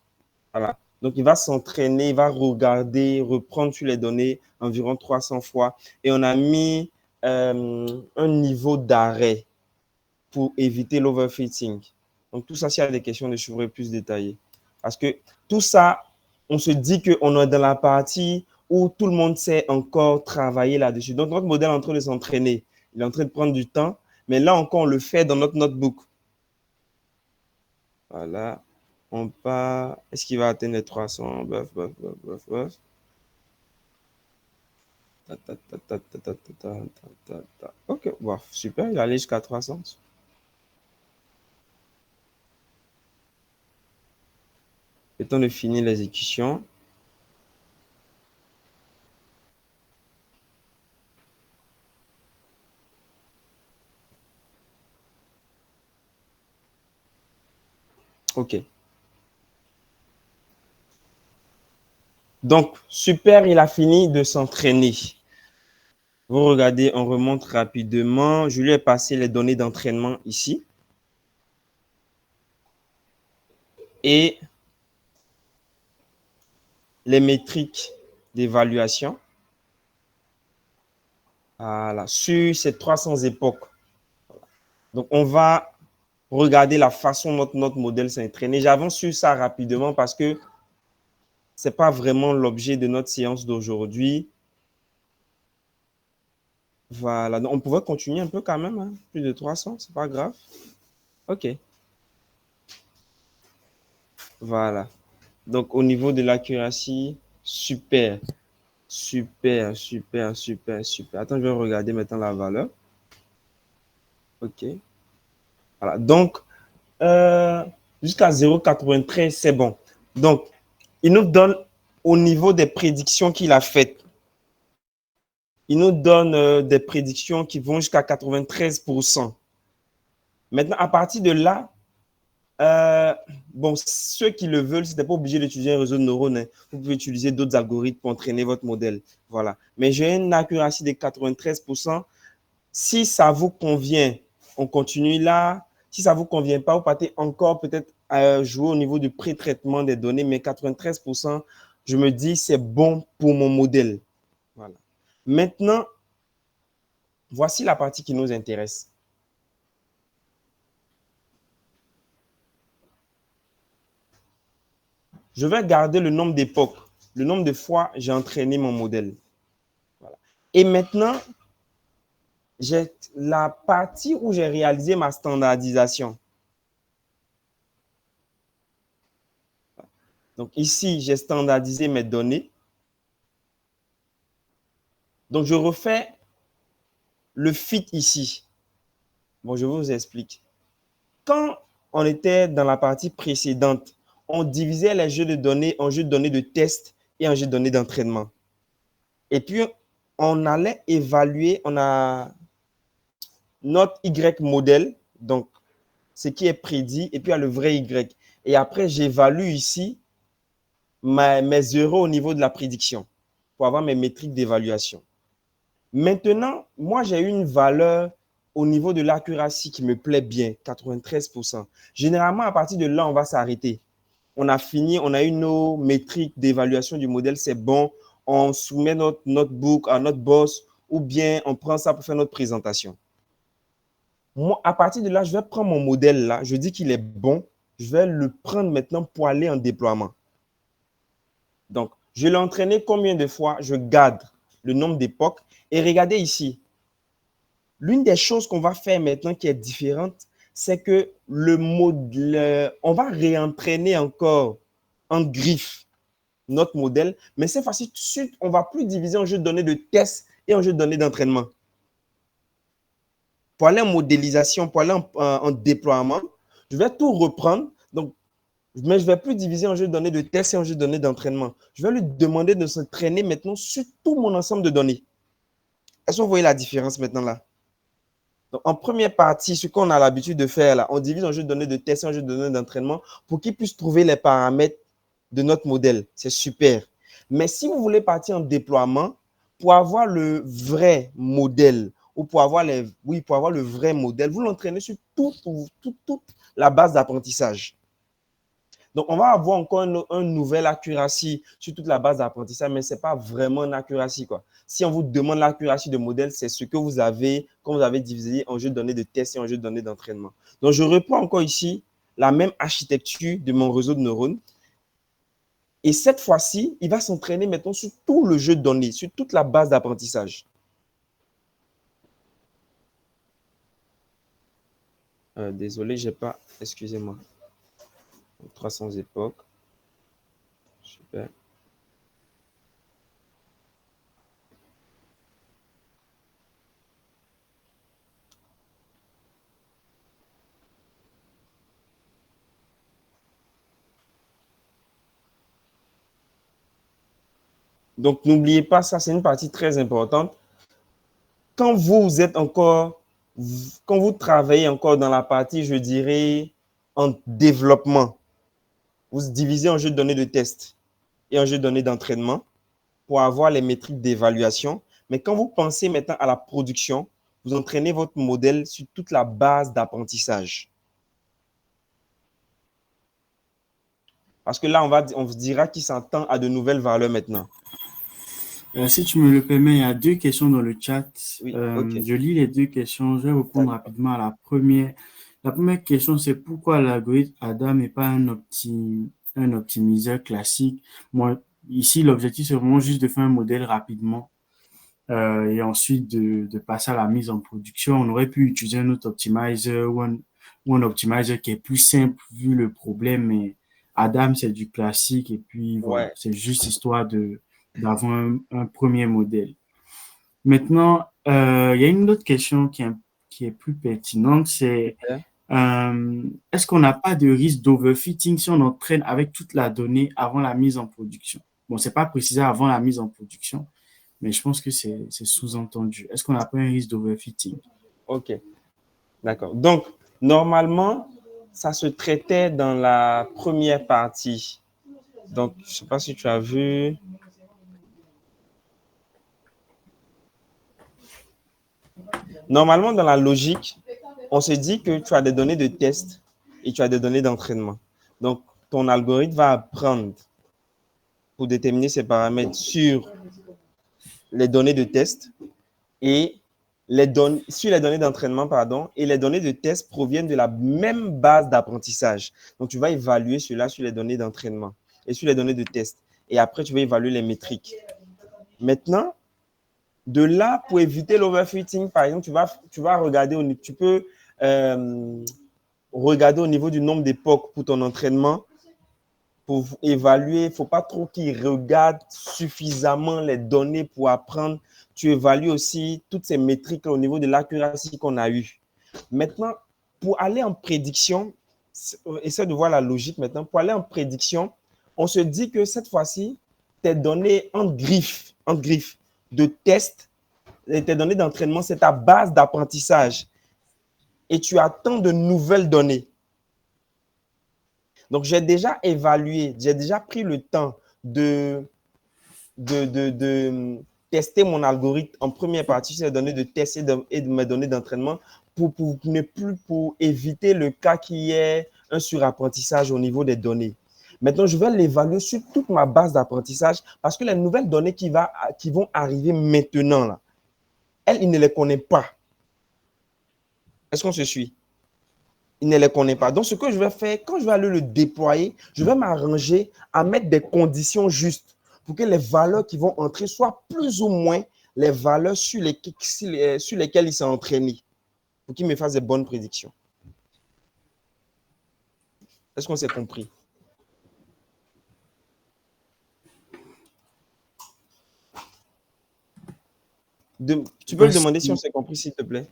Voilà. Donc, il va s'entraîner, il va regarder, reprendre sur les données environ 300 fois. Et on a mis un niveau d'arrêt pour éviter l'overfitting. Donc, tout ça, s'il y a des questions, je serai plus détaillé. Parce que tout ça, on se dit qu'on est dans la partie où tout le monde sait encore travailler là-dessus. Donc, notre modèle est en train de s'entraîner. Il est en train de prendre du temps. Mais là encore, on le fait dans notre notebook. Voilà. On part. Est-ce qu'il va atteindre les 300? Bof, bof, bof, bof, bof. Ok, wow, super, il est allé jusqu'à 300. Le temps de finir l'exécution. OK. Donc, super, il a fini de s'entraîner. Vous regardez, on remonte rapidement. Je lui ai passé les données d'entraînement ici. Et les métriques d'évaluation. Voilà, sur ces 300 époques. Donc, on va regarder la façon dont notre modèle s'est entraîné. J'avance sur ça rapidement parce que ce n'est pas vraiment l'objet de notre séance d'aujourd'hui. Voilà, donc on pouvait continuer un peu quand même, hein? Plus de 300, c'est pas grave. OK. Voilà. Donc, au niveau de l'accuracy, super. Super, super, super, super. Attends, je vais regarder maintenant la valeur. OK. Voilà. Donc, jusqu'à 0,93, c'est bon. Donc, il nous donne au niveau des prédictions qu'il a faites. Il nous donne des prédictions qui vont jusqu'à 93%. Maintenant, à partir de là, bon, ceux qui le veulent, ce n'est pas obligé d'utiliser un réseau de neurones. Hein. Vous pouvez utiliser d'autres algorithmes pour entraîner votre modèle. Voilà. Mais j'ai une accuracy de 93%. Si ça vous convient, on continue là. Si ça ne vous convient pas, vous partez encore peut-être à jouer au niveau du pré-traitement des données. Mais 93%, je me dis, c'est bon pour mon modèle. Voilà. Maintenant, voici la partie qui nous intéresse. Je vais garder le nombre d'époques, le nombre de fois j'ai entraîné mon modèle. Voilà. Et maintenant, j'ai la partie où j'ai réalisé ma standardisation. Donc ici, j'ai standardisé mes données. Donc je refais le fit ici. Bon, je vous explique. Quand on était dans la partie précédente, on divisait les jeux de données en jeux de données de test et en jeux de données d'entraînement. Et puis, on allait évaluer, on a notre Y modèle, donc ce qui est prédit, et puis il y a le vrai Y. Et après, j'évalue ici mes euros au niveau de la prédiction pour avoir mes métriques d'évaluation. Maintenant, moi, j'ai une valeur au niveau de l'accuracy qui me plaît bien, 93%. Généralement, à partir de là, on va s'arrêter. On a fini, on a eu nos métriques d'évaluation du modèle, c'est bon. On soumet notre notebook à notre boss ou bien on prend ça pour faire notre présentation. Moi, à partir de là, je vais prendre mon modèle là, je dis qu'il est bon, je vais le prendre maintenant pour aller en déploiement. Donc, je l'ai entraîné combien de fois? Je garde le nombre d'époques et regardez ici. L'une des choses qu'on va faire maintenant qui est différente, c'est que on va réentraîner encore en griffe notre modèle, mais cette fois-ci, on ne va plus diviser en jeu de données de test et en jeu de données d'entraînement. Pour aller en modélisation, pour aller en déploiement, je vais tout reprendre. Donc, mais je ne vais plus diviser en jeu de données de test et en jeu de données d'entraînement. Je vais lui demander de s'entraîner maintenant sur tout mon ensemble de données. Est-ce que vous voyez la différence maintenant là? Donc, en première partie, ce qu'on a l'habitude de faire là, on divise en jeu de données de test et en jeu de données d'entraînement pour qu'il puisse trouver les paramètres de notre modèle. C'est super. Mais si vous voulez partir en déploiement, pour avoir le vrai modèle ou pour avoir, pour avoir le vrai modèle, vous l'entraînez sur toute la base d'apprentissage. Donc, on va avoir encore un nouvel accuracy sur toute la base d'apprentissage, mais ce n'est pas vraiment une accuracy, quoi. Si on vous demande l'accuracy de modèle, c'est ce que vous avez, quand vous avez divisé en jeu de données de test et en jeu de données d'entraînement. Donc, je reprends encore ici la même architecture de mon réseau de neurones. Et cette fois-ci, il va s'entraîner maintenant sur tout le jeu de données, sur toute la base d'apprentissage. Désolé, je n'ai pas, excusez-moi. 300 époques. Super. Donc, n'oubliez pas, ça, c'est une partie très importante. Quand vous êtes encore, quand vous travaillez encore dans la partie, je dirais, en développement, vous divisez un jeu de données de test et un jeu de données d'entraînement pour avoir les métriques d'évaluation. Mais quand vous pensez maintenant à la production, vous entraînez votre modèle sur toute la base d'apprentissage. Parce que là, on vous dira qu'il s'entend à de nouvelles valeurs maintenant. Si tu me le permets, il y a deux questions dans le chat. Oui, ok. Je lis les deux questions. Je vais répondre rapidement à la première. La première question, c'est pourquoi l'algorithme Adam n'est pas un optimiseur classique. Moi, ici, l'objectif, c'est vraiment juste de faire un modèle rapidement et ensuite de passer à la mise en production. On aurait pu utiliser un autre optimizer ou un optimizer qui est plus simple vu le problème, mais Adam, c'est du classique et puis voilà, Ouais. c'est juste histoire d'avoir un premier modèle. Maintenant, il y a une autre question qui est plus pertinente, c'est est-ce qu'on n'a pas de risque d'overfitting si on entraîne avec toute la donnée avant la mise en production? Bon, c'est pas précisé avant la mise en production, mais je pense que c'est sous-entendu. Est-ce qu'on n'a pas un risque d'overfitting? Ok, d'accord. Donc, normalement, ça se traitait dans la première partie. Donc, je ne sais pas si tu as vu. Normalement, dans la logique, on se dit que tu as des données de test et tu as des données d'entraînement. Donc, ton algorithme va apprendre pour déterminer ses paramètres sur les données de test et sur les données d'entraînement, pardon, et les données de test proviennent de la même base d'apprentissage. Donc, tu vas évaluer cela sur les données d'entraînement et sur les données de test. Et après, tu vas évaluer les métriques. Maintenant, de là, pour éviter l'overfitting, par exemple, tu vas regarder, tu peux regarder au niveau du nombre d'époques pour ton entraînement pour évaluer. Il ne faut pas trop qu'il regarde suffisamment les données pour apprendre. Tu évalues aussi toutes ces métriques au niveau de l'accuracy qu'on a eue. Maintenant, pour aller en prédiction, essaie de voir la logique maintenant. Pour aller en prédiction, on se dit que cette fois-ci, tes données en griffe de test et tes données d'entraînement, c'est ta base d'apprentissage. Et tu attends de nouvelles données. Donc, j'ai déjà évalué, j'ai déjà pris le temps de tester mon algorithme en première partie sur les données de test et de mes données d'entraînement pour éviter le cas qu'il y ait un surapprentissage au niveau des données. Maintenant, je vais l'évaluer sur toute ma base d'apprentissage parce que les nouvelles données qui vont arriver maintenant, là, il ne les connaît pas. Est-ce qu'on se suit? Il ne les connaît pas. Donc, ce que je vais faire, quand je vais aller le déployer, je vais m'arranger à mettre des conditions justes pour que les valeurs qui vont entrer soient plus ou moins les valeurs sur lesquelles il s'est entraîné, pour qu'il me fasse des bonnes prédictions. Est-ce qu'on s'est compris? Tu peux le demander si on s'est compris, s'il te plaît.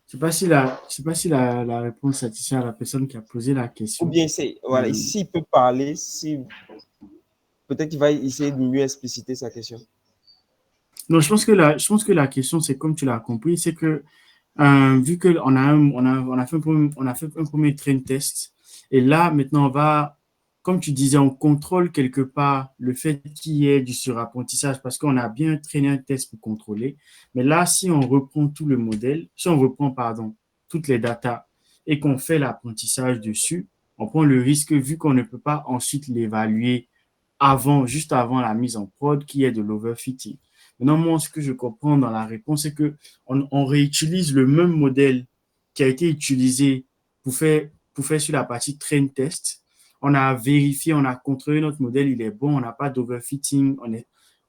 Je ne sais pas si la réponse satisfait à la personne qui a posé la question. Ou bien, voilà, s'il peut parler, peut-être qu'il va essayer de mieux expliciter sa question. Non, je pense que la question, c'est comme tu l'as compris, c'est que vu qu'on on a fait un premier train test, et là, maintenant, comme tu disais, on contrôle quelque part le fait qu'il y ait du surapprentissage parce qu'on a bien traîné un test pour contrôler. Mais là, si on reprend tout le modèle, si on reprend, pardon, toutes les datas et qu'on fait l'apprentissage dessus, on prend le risque, vu qu'on ne peut pas ensuite l'évaluer juste avant la mise en prod, qu'il y ait de l'overfitting. Maintenant, moi, ce que je comprends dans la réponse, c'est qu'on réutilise le même modèle qui a été utilisé pour faire sur la partie train test. On a vérifié, on a contrôlé notre modèle, il est bon, on n'a pas d'overfitting,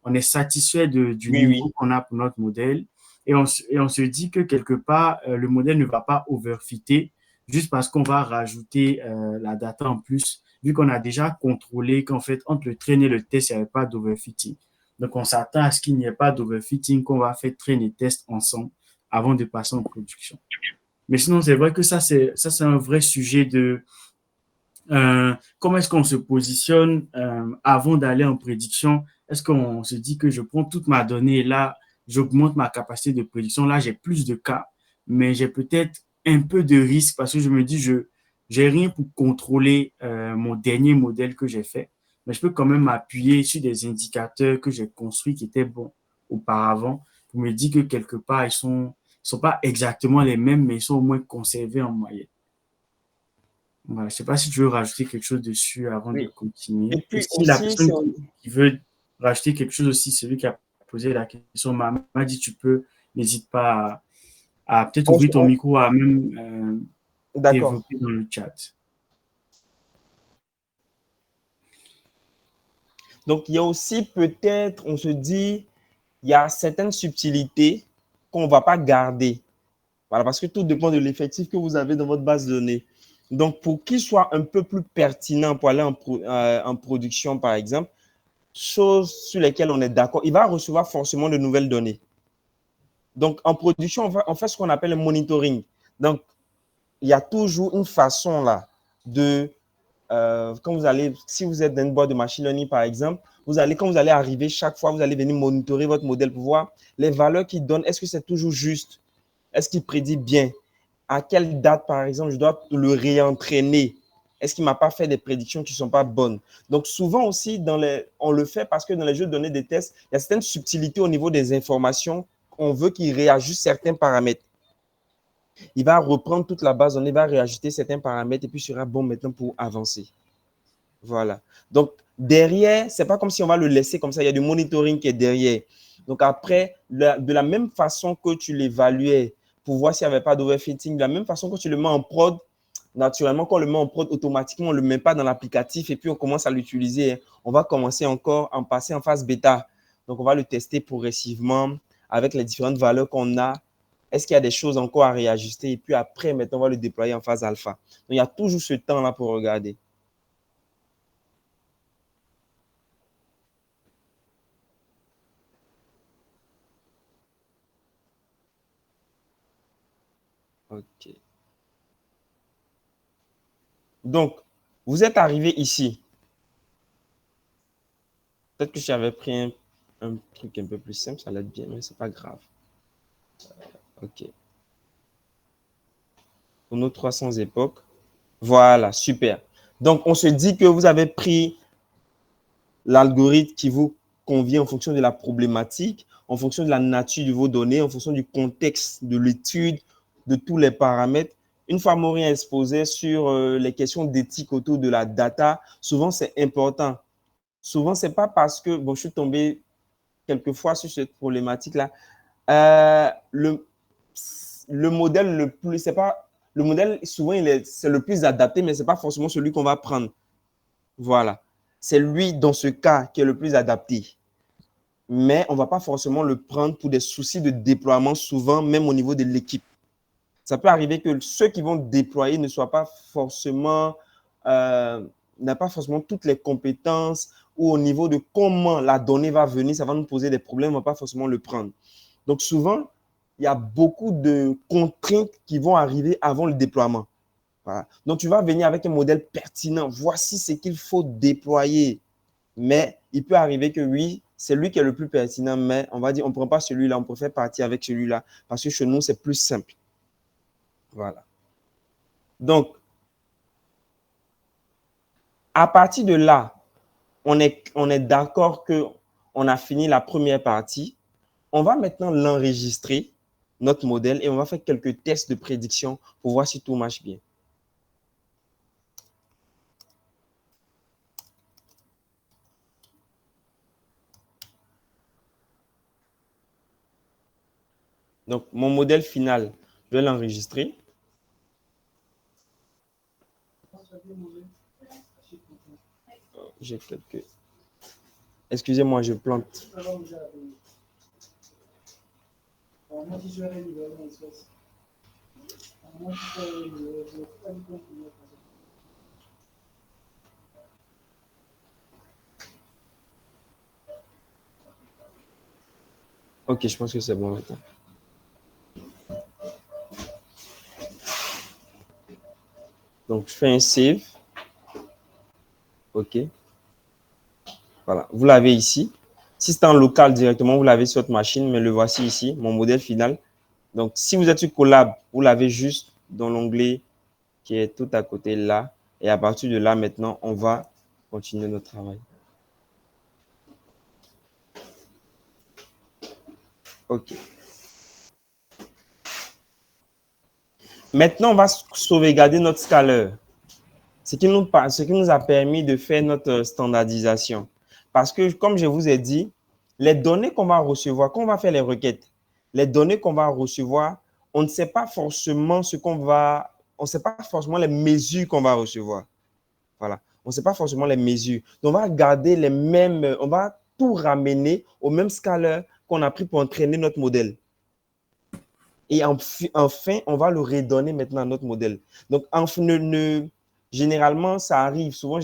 on est satisfait du niveau qu'on a pour notre modèle. Et on se dit que quelque part, le modèle ne va pas overfitter juste parce qu'on va rajouter la data en plus, vu qu'on a déjà contrôlé qu'en fait, entre le train et le test, il n'y avait pas d'overfitting. Donc, on s'attend à ce qu'il n'y ait pas d'overfitting, qu'on va faire train et test ensemble avant de passer en production. Mais sinon, c'est vrai que ça, c'est un vrai sujet de comment est-ce qu'on se positionne avant d'aller en prédiction. Est-ce qu'on se dit que je prends toute ma donnée et là, j'augmente ma capacité de prédiction. Là, j'ai plus de cas, mais j'ai peut-être un peu de risque parce que je me dis, j'ai rien pour contrôler mon dernier modèle que j'ai fait, mais je peux quand même m'appuyer sur des indicateurs que j'ai construits qui étaient bons auparavant pour me dire que quelque part, ils sont pas exactement les mêmes, mais ils sont au moins conservés en moyenne. Voilà, je sais pas si tu veux rajouter quelque chose dessus avant de Oui. Et continuer. Et puis si la aussi, personne qui veut rajouter quelque chose aussi, celui qui a posé la question m'a dit, tu peux, n'hésite pas à peut-être on- ouvrir ton on- micro, à même d'accord. développer dans le chat. Donc, il y a aussi peut-être, on se dit, il y a certaines subtilités qu'on ne va pas garder. Voilà, parce que tout dépend de l'effectif que vous avez dans votre base de données. Donc, pour qu'il soit un peu plus pertinent pour aller en production, par exemple, choses sur lesquelles on est d'accord, il va recevoir forcément de nouvelles données. Donc, en production, on fait ce qu'on appelle le monitoring. Donc, il y a toujours une façon là de, quand vous allez, si vous êtes dans une boîte de machine learning, par exemple, quand vous allez arriver, chaque fois, vous allez venir monitorer votre modèle pour voir les valeurs qu'il donne. Est-ce que c'est toujours juste? Est-ce qu'il prédit bien? À quelle date, par exemple, je dois le réentraîner? Est-ce qu'il ne m'a pas fait des prédictions qui ne sont pas bonnes? Donc, souvent aussi, on le fait parce que dans les jeux de données des tests, il y a certaines subtilités au niveau des informations. On veut qu'il réajuste certains paramètres. Il va reprendre toute la base, il va réajuster certains paramètres et puis sera bon maintenant pour avancer. Voilà. Donc, derrière, ce n'est pas comme si on va le laisser comme ça. Il y a du monitoring qui est derrière. Donc, après, de la même façon que tu l'évaluais pour voir s'il n'y avait pas d'overfitting, de la même façon que tu le mets en prod, naturellement, quand on le met en prod, automatiquement, on ne le met pas dans l'applicatif et puis on commence à l'utiliser. On va commencer encore à en passer en phase bêta. Donc, on va le tester progressivement avec les différentes valeurs qu'on a. Est-ce qu'il y a des choses encore à réajuster? Et puis après, maintenant, on va le déployer en phase alpha. Donc, il y a toujours ce temps-là pour regarder. OK. Donc, vous êtes arrivé ici. Peut-être que j'avais pris un truc un peu plus simple, ça allait être bien, mais ce n'est pas grave. OK. Pour nos 300 époques. Voilà, super. Donc, on se dit que vous avez pris l'algorithme qui vous convient en fonction de la problématique, en fonction de la nature de vos données, en fonction du contexte de l'étude, de tous les paramètres. Une fois Maureen exposé sur les questions d'éthique autour de la data, souvent c'est important. Souvent, ce n'est pas parce que, bon, je suis tombé quelquefois sur cette problématique-là. Le modèle le plus, c'est pas, le modèle, souvent, c'est le plus adapté, mais ce n'est pas forcément celui qu'on va prendre. Voilà. C'est lui, dans ce cas, qui est le plus adapté. Mais on ne va pas forcément le prendre pour des soucis de déploiement, souvent, même au niveau de l'équipe. Ça peut arriver que ceux qui vont déployer ne soient pas forcément, n'a pas forcément toutes les compétences ou au niveau de comment la donnée va venir, ça va nous poser des problèmes, on ne va pas forcément le prendre. Donc, souvent, il y a beaucoup de contraintes qui vont arriver avant le déploiement. Voilà. Donc, tu vas venir avec un modèle pertinent. Voici ce qu'il faut déployer. Mais il peut arriver que oui, c'est lui qui est le plus pertinent, mais on va dire, on ne prend pas celui-là, on préfère partir avec celui-là parce que chez nous, c'est plus simple. Voilà. Donc, à partir de là, on est d'accord qu'on a fini la première partie. On va maintenant l'enregistrer, notre modèle, et on va faire quelques tests de prédiction pour voir si tout marche bien. Donc, mon modèle final, je vais l'enregistrer. J'ai quelques... Excusez-moi, je plante. Ok, je pense que c'est bon maintenant. Donc, je fais un save. OK. Voilà, vous l'avez ici. Si c'est en local directement, vous l'avez sur votre machine, mais le voici ici, mon modèle final. Donc, si vous êtes sur Colab, vous l'avez juste dans l'onglet qui est tout à côté là. Et à partir de là, maintenant, on va continuer notre travail. OK. Maintenant, on va sauvegarder notre scaleur. Ce qui nous a permis de faire notre standardisation. Parce que, comme je vous ai dit, les données qu'on va recevoir, quand on va faire les requêtes, les données qu'on va recevoir, on ne sait pas forcément on ne sait pas forcément les mesures qu'on va recevoir. Voilà. On ne sait pas forcément les mesures. Donc, on va garder les mêmes, on va tout ramener au même scaleur qu'on a pris pour entraîner notre modèle. Et enfin, on va le redonner maintenant à notre modèle. Donc, généralement, ça arrive. Souvent,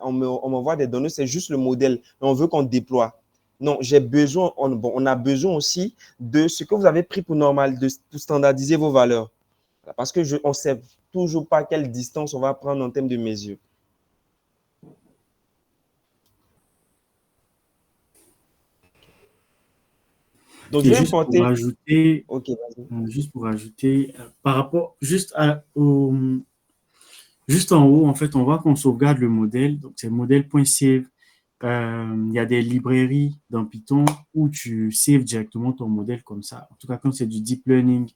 on m'envoie des données, c'est juste le modèle, mais on veut qu'on déploie. Non, on a besoin aussi de ce que vous avez pris pour standardiser vos valeurs. Parce que on ne sait toujours pas quelle distance on va prendre en termes de mesure. Donc, je vais importer. Juste pour ajouter, par rapport, juste en haut, en fait, on voit qu'on sauvegarde le modèle. Donc, c'est modèle.save. Il y a des librairies dans Python où tu saves directement ton modèle comme ça. En tout cas, quand c'est du deep learning,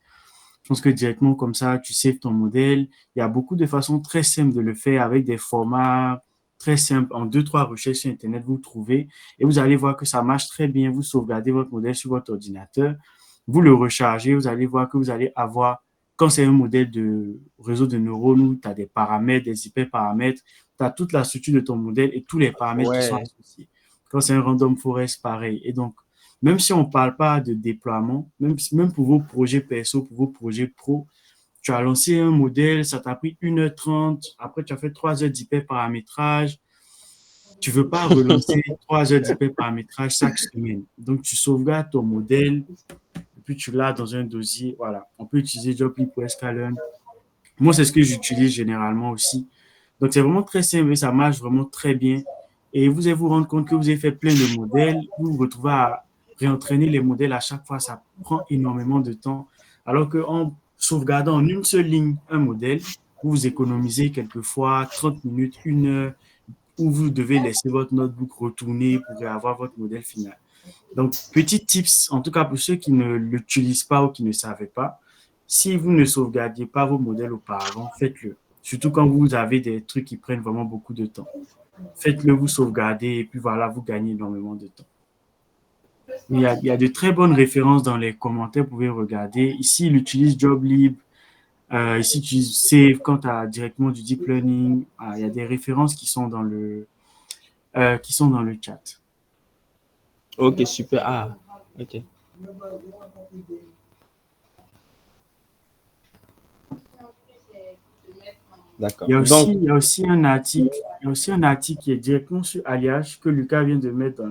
je pense que directement comme ça, tu saves ton modèle. Il y a beaucoup de façons très simples de le faire avec des formats très simples. En 2-3 recherches sur Internet, vous trouvez et vous allez voir que ça marche très bien. Vous sauvegardez votre modèle sur votre ordinateur, vous le rechargez, vous allez voir que vous allez avoir, quand c'est un modèle de réseau de neurones où tu as des paramètres, des hyperparamètres, tu as toute la structure de ton modèle et tous les paramètres qui sont associés. Quand c'est un random forest, pareil. Et donc, même si on ne parle pas de déploiement, même pour vos projets perso, pour vos projets pro, tu as lancé un modèle, ça t'a pris 1h30, après tu as fait 3 heures d'hyperparamétrage. Tu ne veux pas relancer 3 heures d'hyperparamétrage chaque semaine. Donc, tu sauvegardes ton modèle et puis tu l'as dans un dossier. Voilà, on peut utiliser Joplin pour Scalern. Moi, c'est ce que j'utilise généralement aussi. Donc, c'est vraiment très simple et ça marche vraiment très bien. Et vous allez vous rendre compte que vous avez fait plein de modèles, vous vous retrouvez à réentraîner les modèles à chaque fois, ça prend énormément de temps. Alors qu'en sauvegardant en une seule ligne un modèle, vous économisez quelquefois 30 minutes, 1 heure, où vous devez laisser votre notebook retourner pour avoir votre modèle final. Donc, petit tips, en tout cas pour ceux qui ne l'utilisent pas ou qui ne savaient pas, si vous ne sauvegardiez pas vos modèles auparavant, faites-le. Surtout quand vous avez des trucs qui prennent vraiment beaucoup de temps. Faites-le, vous sauvegardez et puis voilà, vous gagnez énormément de temps. Il y a de très bonnes références dans les commentaires, vous pouvez regarder. Ici, il utilise JobLib. Ici, tu Save quand tu as directement du deep learning. Il y a des références qui sont dans le chat. Ok, super. Ah, ok. D'accord. Il y a aussi un article qui est directement sur Alliage que Lucas vient de mettre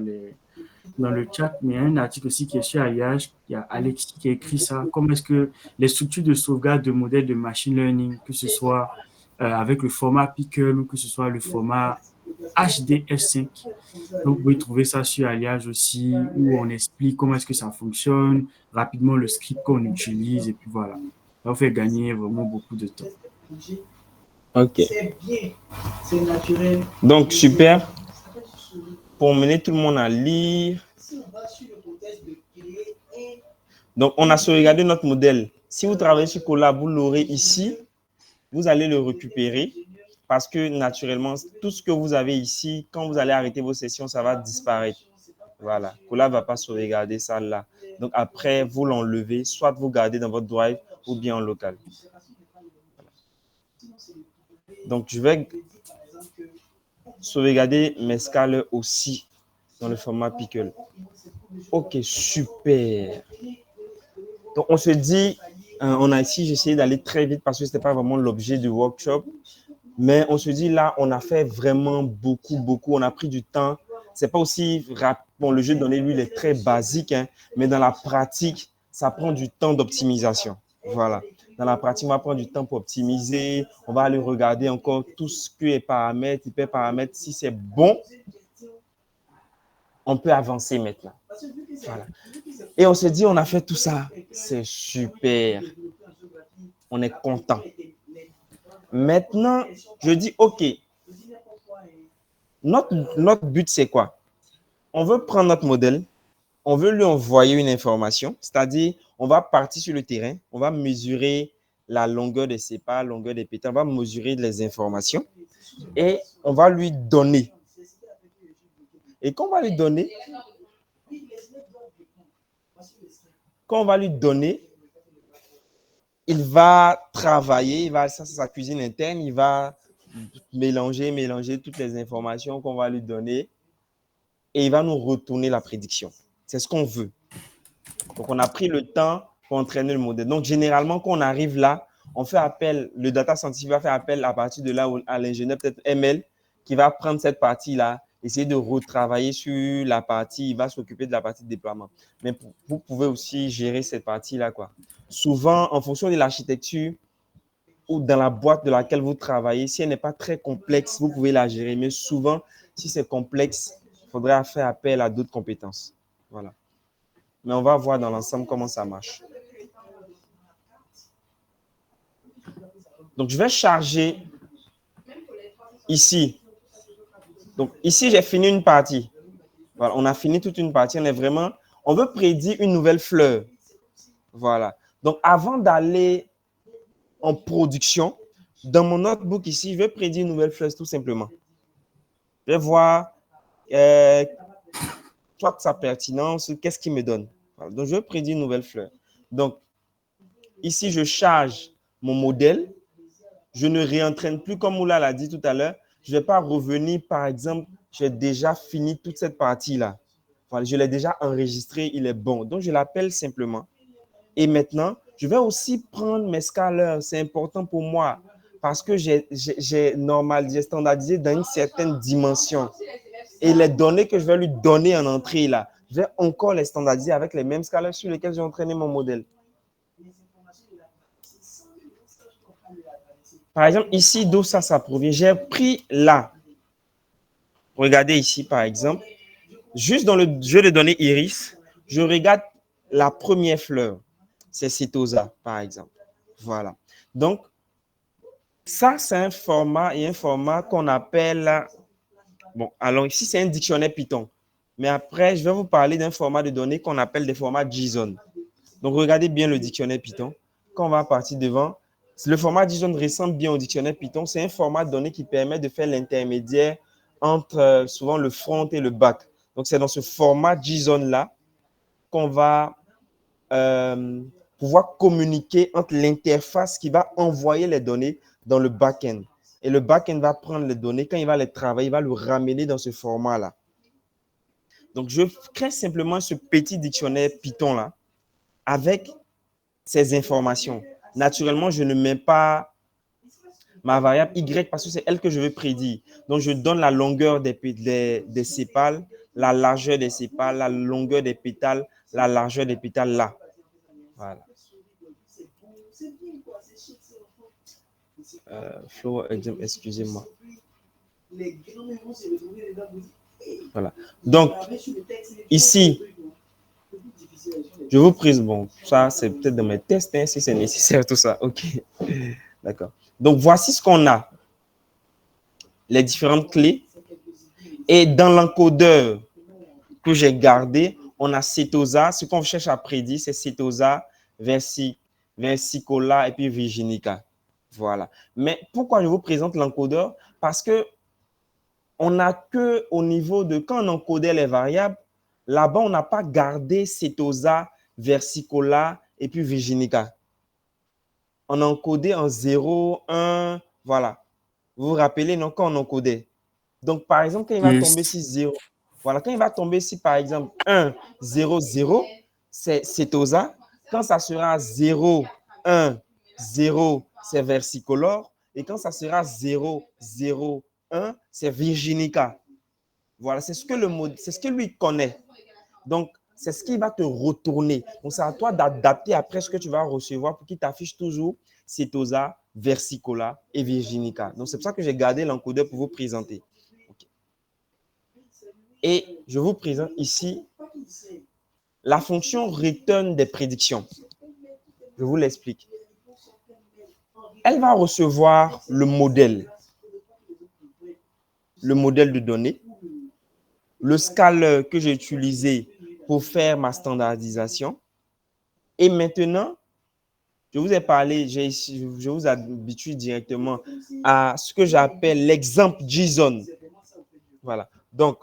dans le chat, mais il y a un article aussi qui est sur Alliage. Il y a Alexis qui a écrit ça. Comment est-ce que les structures de sauvegarde de modèles de machine learning, que ce soit avec le format Pickle ou que ce soit le format HDF5. Donc, vous pouvez trouver ça sur Alliage aussi, où on explique comment est-ce que ça fonctionne, rapidement le script qu'on utilise, et puis voilà. Ça vous fait gagner vraiment beaucoup de temps. Ok. C'est naturel. Donc, super. Pour mener tout le monde à lire. Donc, on a sauvegardé notre modèle. Si vous travaillez sur Colab, vous l'aurez ici. Vous allez le récupérer parce que naturellement, tout ce que vous avez ici, quand vous allez arrêter vos sessions, ça va disparaître. Voilà. Colab ne va pas sauvegarder ça là. Donc, après, vous l'enlevez, soit vous gardez dans votre drive ou bien en local. Donc, je vais sauvegarder mes scales aussi dans le format Pickle. Ok, super. Donc, on se dit, on a ici, j'ai essayé d'aller très vite parce que ce n'était pas vraiment l'objet du workshop. Mais on se dit, là, on a fait vraiment beaucoup. On a pris du temps. Ce n'est pas aussi rapide. Bon, le jeu de données, lui, il est très basique, hein, mais dans la pratique, ça prend du temps d'optimisation. Voilà. Dans la pratique, on va prendre du temps pour optimiser. On va aller regarder encore tout ce qui est paramètres, hyperparamètres. Si c'est bon, on peut avancer maintenant. Voilà. Et on se dit, on a fait tout ça. C'est super. On est content. Maintenant, je dis, OK, notre but, c'est quoi? On veut prendre notre modèle, on veut lui envoyer une information, c'est-à-dire, on va partir sur le terrain, on va mesurer la longueur des sépales, la longueur des pétales, on va mesurer les informations et on va lui donner. Et quand on va lui donner, il va travailler, ça c'est sa cuisine interne, il va mélanger toutes les informations qu'on va lui donner et il va nous retourner la prédiction. C'est ce qu'on veut. Donc, on a pris le temps pour entraîner le modèle. Donc, généralement, quand on arrive là, on fait appel, le data scientist va faire appel à partir de là à l'ingénieur, peut-être ML, qui va prendre cette partie-là, essayer de retravailler sur la partie, il va s'occuper de la partie de déploiement. Mais vous pouvez aussi gérer cette partie-là, quoi. Souvent, en fonction de l'architecture ou dans la boîte de laquelle vous travaillez, si elle n'est pas très complexe, vous pouvez la gérer. Mais souvent, si c'est complexe, il faudra faire appel à d'autres compétences. Voilà. Mais on va voir dans l'ensemble comment ça marche. Donc, je vais charger ici. Donc, ici, j'ai fini une partie. Voilà, on a fini toute une partie. On veut prédire une nouvelle fleur. Voilà. Donc, avant d'aller en production, dans mon notebook ici, je vais prédire une nouvelle fleur tout simplement. Je vais voir sa pertinence, qu'est-ce qu'il me donne. Voilà. Donc, je vais prédire une nouvelle fleur. Donc, ici, je charge mon modèle. Je ne réentraîne plus comme Moula l'a dit tout à l'heure. Je ne vais pas revenir, par exemple, j'ai déjà fini toute cette partie-là. Voilà, je l'ai déjà enregistré, il est bon. Donc, je l'appelle simplement. Et maintenant, je vais aussi prendre mes scalers. C'est important pour moi parce que j'ai standardisé dans une certaine dimension. Et les données que je vais lui donner en entrée, là, je vais encore les standardiser avec les mêmes scalers sur lesquels j'ai entraîné mon modèle. Par exemple, ici, d'où ça provient? J'ai pris là. Regardez ici, par exemple. Juste dans le jeu de données Iris, je regarde la première fleur. C'est Setosa, par exemple. Voilà. Donc, ça, c'est un format qu'on appelle... Bon, alors ici, c'est un dictionnaire Python. Mais après, je vais vous parler d'un format de données qu'on appelle des formats JSON. Donc, regardez bien le dictionnaire Python. Quand on va partir devant, le format JSON ressemble bien au dictionnaire Python. C'est un format de données qui permet de faire l'intermédiaire entre souvent le front et le back. Donc, c'est dans ce format JSON-là qu'on va pouvoir communiquer entre l'interface qui va envoyer les données dans le back-end. Et le back-end va prendre les données. Quand il va les travailler, il va le ramener dans ce format-là. Donc, je crée simplement ce petit dictionnaire Python-là avec ces informations. Naturellement, je ne mets pas ma variable Y parce que c'est elle que je veux prédire. Donc, je donne la longueur des sépales, la largeur des sépales, la longueur des pétales, la largeur des pétales là. Voilà. Flow exam, excusez-moi. Voilà. Donc, ici, je vous prise. Bon, ça, c'est peut-être dans mes tests, hein, si c'est nécessaire, tout ça. OK. D'accord. Donc, voici ce qu'on a. Les différentes clés. Et dans l'encodeur que j'ai gardé, on a Setosa. Ce qu'on cherche à prédire, c'est Setosa, Versicolor et puis Virginica. Voilà. Mais pourquoi je vous présente l'encodeur? Parce que on n'a que au niveau de quand on encodait les variables, là-bas, on n'a pas gardé Setosa, Versicolor et puis Virginica. On a encodé en 0, 1, voilà. Vous vous rappelez, non, quand on encodait. Donc, par exemple, quand il va tomber sur 0, voilà, quand il va tomber sur, par exemple, 1, 0, 0, c'est Setosa. Quand ça sera 0, 1, 0, c'est Versicolor. Et quand ça sera 0, 0, 1, c'est Virginica. Voilà, c'est ce que lui connaît. Donc, c'est ce qui va te retourner. Donc, c'est à toi d'adapter après ce que tu vas recevoir pour qu'il t'affiche toujours Setosa, Versicolor et Virginica. Donc, c'est pour ça que j'ai gardé l'encodeur pour vous présenter. Okay. Et je vous présente ici la fonction return des prédictions. Je vous l'explique. elle va recevoir le modèle de données, le scaler que j'ai utilisé pour faire ma standardisation. Et maintenant, je vous ai parlé, je vous habitue directement à ce que j'appelle l'exemple JSON. Voilà. Donc,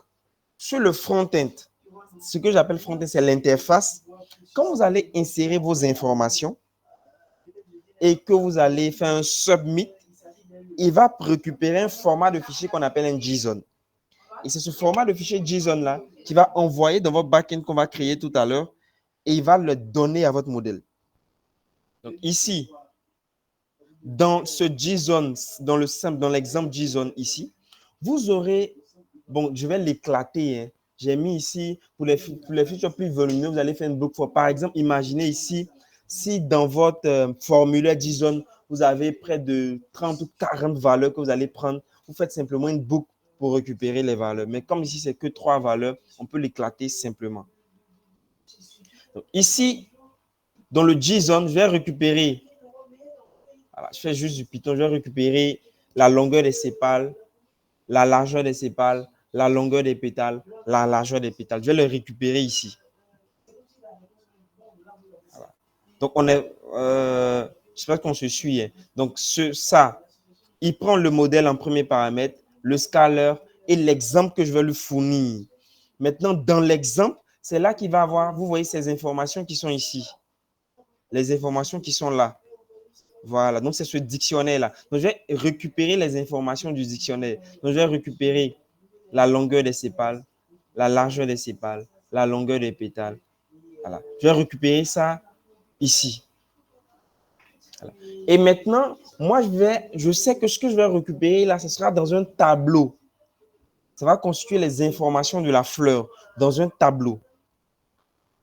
sur le front-end, ce que j'appelle front-end, c'est l'interface. Quand vous allez insérer vos informations et que vous allez faire un submit, il va récupérer un format de fichier qu'on appelle un JSON. Et c'est ce format de fichier JSON-là qui va envoyer dans votre backend qu'on va créer tout à l'heure et il va le donner à votre modèle. Donc ici, dans ce JSON, dans l'exemple JSON ici, vous aurez, bon, je vais l'éclater, hein. J'ai mis ici, pour les features plus volumineuses, vous allez faire une boucle for. Par exemple, imaginez ici, si dans votre formulaire JSON, vous avez près de 30 ou 40 valeurs que vous allez prendre, vous faites simplement une boucle pour récupérer les valeurs. Mais comme ici, c'est que 3 valeurs, on peut l'éclater simplement. Donc, ici, dans le JSON, je vais récupérer, voilà, je fais juste du Python, je vais récupérer la longueur des sépales, la largeur des sépales, la longueur des pétales, la largeur des pétales. Je vais le récupérer ici. Voilà. Donc, on est, j'espère qu'on se suit. Hein. Donc, ça, il prend le modèle en premier paramètre, le scaler et l'exemple que je vais lui fournir. Maintenant, dans l'exemple, c'est là qu'il va avoir, vous voyez ces informations qui sont ici. Les informations qui sont là. Voilà, donc c'est ce dictionnaire-là. Donc, je vais récupérer les informations du dictionnaire. Donc, je vais récupérer la longueur des sépales, la largeur des sépales, la longueur des pétales. Voilà. Je vais récupérer ça ici. Voilà. Et maintenant, moi, je sais que ce que je vais récupérer là, ce sera dans un tableau. Ça va constituer les informations de la fleur dans un tableau.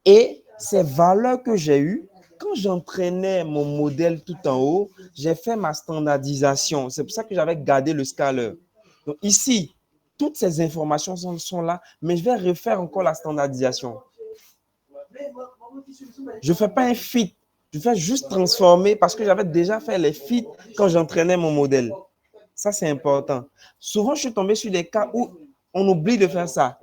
Et ces valeurs que j'ai eues, quand j'entraînais mon modèle tout en haut, j'ai fait ma standardisation. C'est pour ça que j'avais gardé le scaler. Donc ici, toutes ces informations sont là, mais je vais refaire encore la standardisation. Je ne fais pas un fit. Je fais juste transformer parce que j'avais déjà fait les fits quand j'entraînais mon modèle. Ça, c'est important. Souvent, je suis tombé sur des cas où on oublie de faire ça.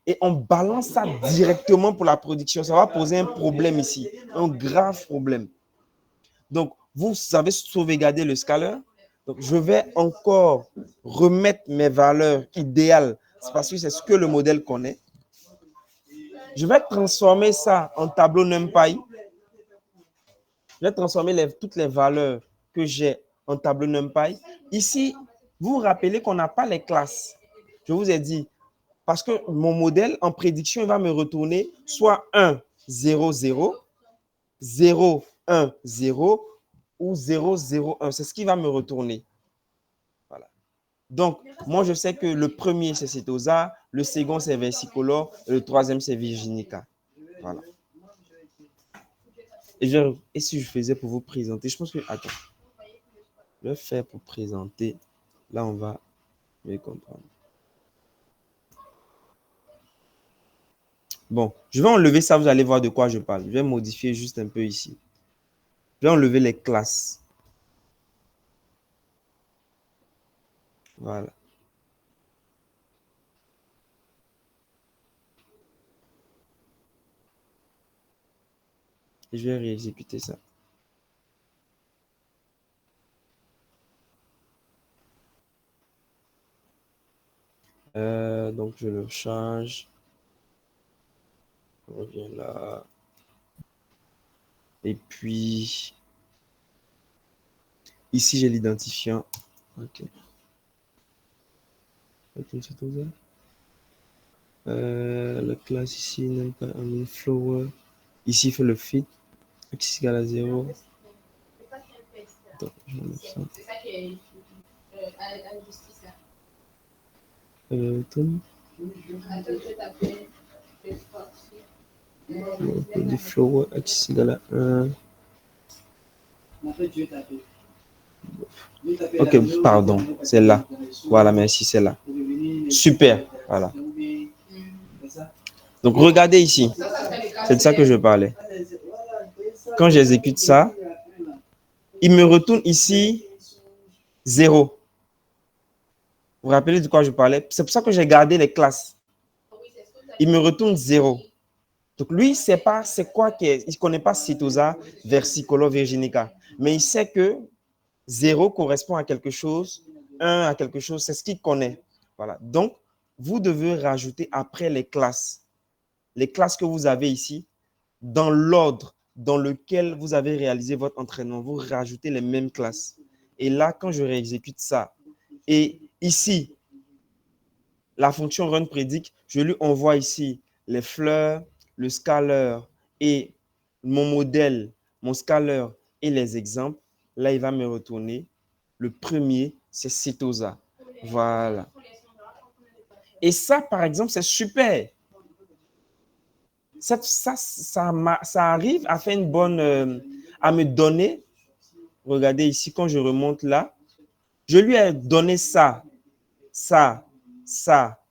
Et on balance ça directement pour la production. Ça va poser un problème ici, un grave problème. Donc, vous avez sauvegardé le scaler. Donc, je vais encore remettre mes valeurs idéales. C'est parce que c'est ce que le modèle connaît. Je vais transformer ça en tableau NumPy. Je vais transformer toutes les valeurs que j'ai en tableau NumPy. Ici, vous vous rappelez qu'on n'a pas les classes. Je vous ai dit, parce que mon modèle, en prédiction, il va me retourner soit 1, 0, 0, 0, 1, 0 ou 0, 0, 1. C'est ce qui va me retourner. Voilà. Donc, moi, je sais que le premier, c'est Setosa, le second, c'est Versicolor, et le troisième, c'est Virginica. Voilà. Et si je faisais pour vous présenter, je pense que... Attends. Je vais faire pour présenter. Là, on va mieux comprendre. Bon, je vais enlever ça, vous allez voir de quoi je parle. Je vais modifier juste un peu ici. Je vais enlever les classes. Voilà. Et je vais réexécuter ça. Donc, je le change. Je reviens là. Et puis, ici, j'ai l'identifiant. OK. La classe ici, n'est pas un flower. Ici, il fait le fit. X égale à 0. Attends, je vais ça. C'est ça qui est injustice là. Du flower X égale à 1. Ok, pardon, c'est là. Voilà, merci, c'est là. Super, voilà. Donc, regardez ici. C'est de ça que je parlais. Quand j'exécute ça, il me retourne ici 0. Vous vous rappelez de quoi je parlais? C'est pour ça que j'ai gardé les classes. Il me retourne 0. Donc, lui, il ne sait pas c'est quoi il ne connaît pas Setosa, Versicolor, Virginica. Mais il sait que 0 correspond à quelque chose, 1 à quelque chose, c'est ce qu'il connaît. Voilà. Donc, vous devez rajouter après les classes que vous avez ici, dans l'ordre dans lequel vous avez réalisé votre entraînement. Vous rajoutez les mêmes classes. Et là, quand je réexécute ça, et ici, la fonction run predict, je lui envoie ici les fleurs, le scaler et mon modèle, mon scaler et les exemples. Là, il va me retourner. Le premier, c'est Setosa. Voilà. Et ça, par exemple, c'est super. Ça arrive à faire une bonne, à me donner. Regardez ici, quand je remonte là, je lui ai donné ça, ça, ça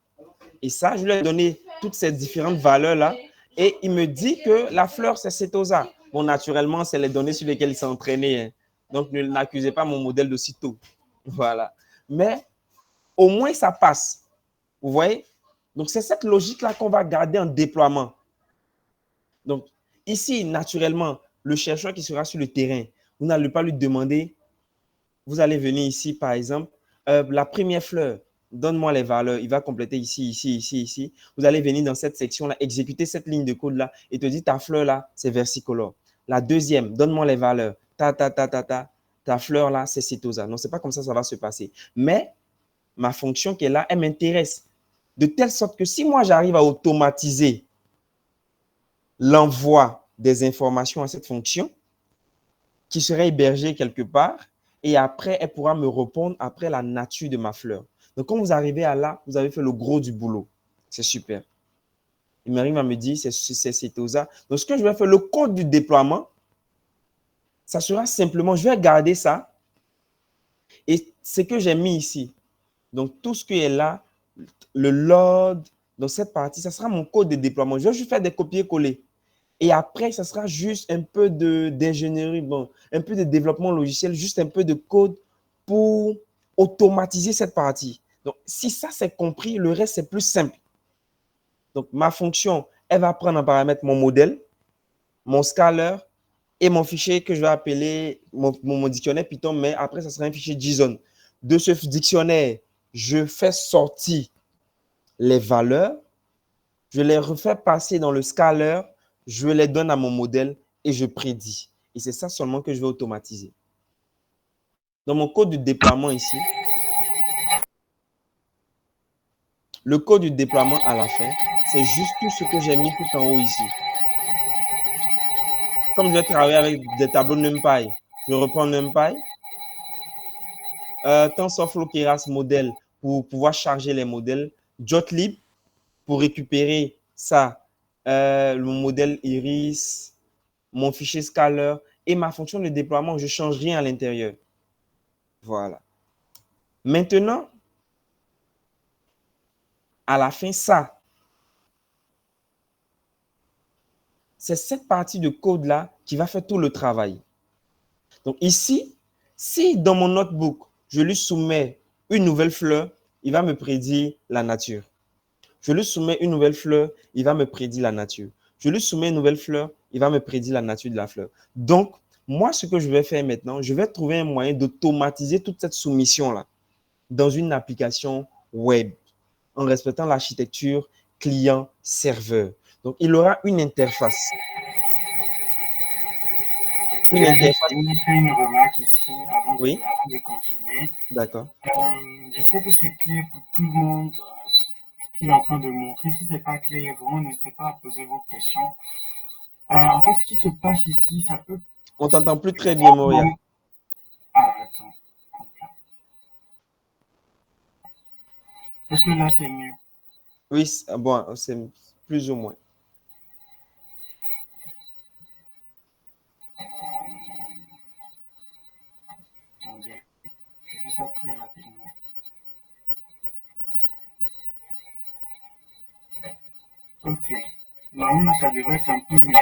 et ça. Je lui ai donné toutes ces différentes valeurs-là. Et il me dit que la fleur, c'est Setosa. Bon, naturellement, c'est les données sur lesquelles il s'est entraîné. Hein. Donc, ne n'accusez pas mon modèle d'aussitôt. Voilà. Mais au moins, ça passe. Vous voyez? Donc, c'est cette logique-là qu'on va garder en déploiement. Donc, ici, naturellement, le chercheur qui sera sur le terrain, vous n'allez pas lui demander, vous allez venir ici, par exemple, la première fleur, donne-moi les valeurs. Il va compléter ici, ici, ici, ici. Vous allez venir dans cette section-là, exécuter cette ligne de code-là et te dire, ta fleur-là, c'est versicolore. La deuxième, donne-moi les valeurs. Ta fleur-là, c'est Setosa. Non, ce n'est pas comme ça va se passer. Mais ma fonction qui est là, elle m'intéresse. De telle sorte que si moi, j'arrive à automatiser l'envoi des informations à cette fonction qui serait hébergée quelque part et après, elle pourra me répondre après la nature de ma fleur. Donc, quand vous arrivez à là, vous avez fait le gros du boulot. C'est super. Il m'arrive à me dire, c'est Setosa. Donc, ce que je vais faire, le code du déploiement, ça sera simplement, je vais garder ça et ce que j'ai mis ici. Donc, tout ce qui est là, le load, dans cette partie, ça sera mon code de déploiement. Je vais juste faire des copier-coller. Et après, ça sera juste un peu d'ingénierie, bon, un peu de développement logiciel, juste un peu de code pour automatiser cette partie. Donc, si ça, c'est compris, le reste, c'est plus simple. Donc, ma fonction, elle va prendre en paramètre mon modèle, mon scaler et mon fichier que je vais appeler mon dictionnaire Python, mais après, ça sera un fichier JSON. De ce dictionnaire, je fais sortir les valeurs, je les refais passer dans le scaler, je les donne à mon modèle et je prédis. Et c'est ça seulement que je vais automatiser. Dans mon code de déploiement ici, le code du déploiement à la fin, c'est juste tout ce que j'ai mis tout en haut ici. Comme je vais travailler avec des tableaux NumPy, je reprends NumPy, TensorFlow Keras modèle pour pouvoir charger les modèles, Jotlib pour récupérer ça, le modèle Iris, mon fichier scaler et ma fonction de déploiement, je ne change rien à l'intérieur. Voilà. Maintenant, à la fin, ça, c'est cette partie de code-là qui va faire tout le travail. Donc ici, si dans mon notebook, je lui soumets une nouvelle fleur, il va me prédire la nature. Je lui soumets une nouvelle fleur, il va me prédire la nature. Je lui soumets une nouvelle fleur, il va me prédire la nature de la fleur. Donc, moi, ce que je vais faire maintenant, je vais trouver un moyen d'automatiser toute cette soumission-là dans une application web en respectant l'architecture client-serveur. Donc, il aura une interface. Une interface. Je fais une remarque ici Oui, avant de continuer. d'accord. Je sais que c'est clair pour tout le monde ce qu'il est en train de montrer. Si ce n'est pas clair, vraiment, n'hésitez pas à poser vos questions. En fait, ce qui se passe ici, ça peut... On t'entend plus très bien, Moria. Ah, attends. Est-ce que là, c'est mieux? Oui, bon, c'est plus ou moins. Attendez, je fais ça très rapidement. Ok. Normalement, ça devrait être un peu mieux.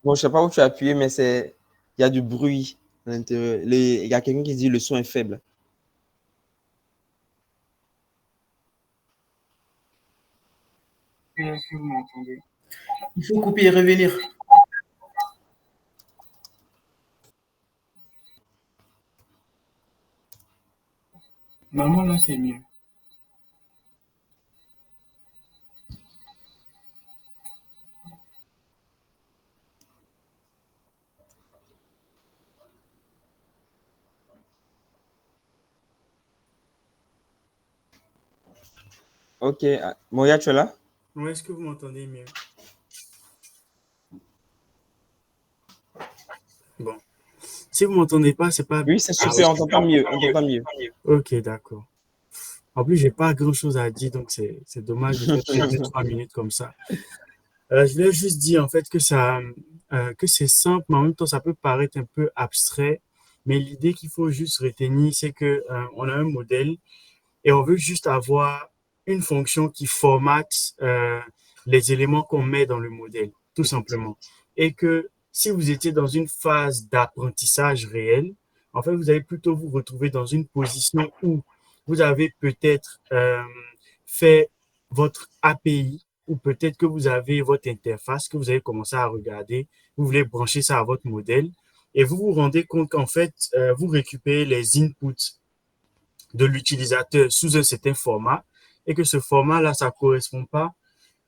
Bon, je ne sais pas où tu as appuyé, mais c'est Il y a du bruit à l'intérieur. Il y a quelqu'un qui dit le son est faible. Est-ce que vous m'entendez? Il faut couper et revenir. Normalement, là, c'est mieux. Ok. Moya, tu es là? Ou est-ce que vous m'entendez mieux? Bon. Si vous m'entendez pas, c'est pas. Oui, c'est Ah, oui. super. On t'entend mieux. On t'entend mieux. Ok, d'accord. En plus, j'ai pas grand-chose à dire, donc c'est dommage de faire perdre 3 minutes comme ça. Je voulais juste dire en fait que c'est simple, mais en même temps, ça peut paraître un peu abstrait. Mais l'idée qu'il faut juste retenir, c'est que on a un modèle et on veut juste avoir une fonction qui formate les éléments qu'on met dans le modèle, tout simplement. Et que si vous étiez dans une phase d'apprentissage réel, en fait, vous allez plutôt vous retrouver dans une position où vous avez peut-être fait votre API ou peut-être que vous avez votre interface que vous avez commencé à regarder, vous voulez brancher ça à votre modèle et vous vous rendez compte qu'en fait, vous récupérez les inputs de l'utilisateur sous un certain format et que ce format-là, ça ne correspond pas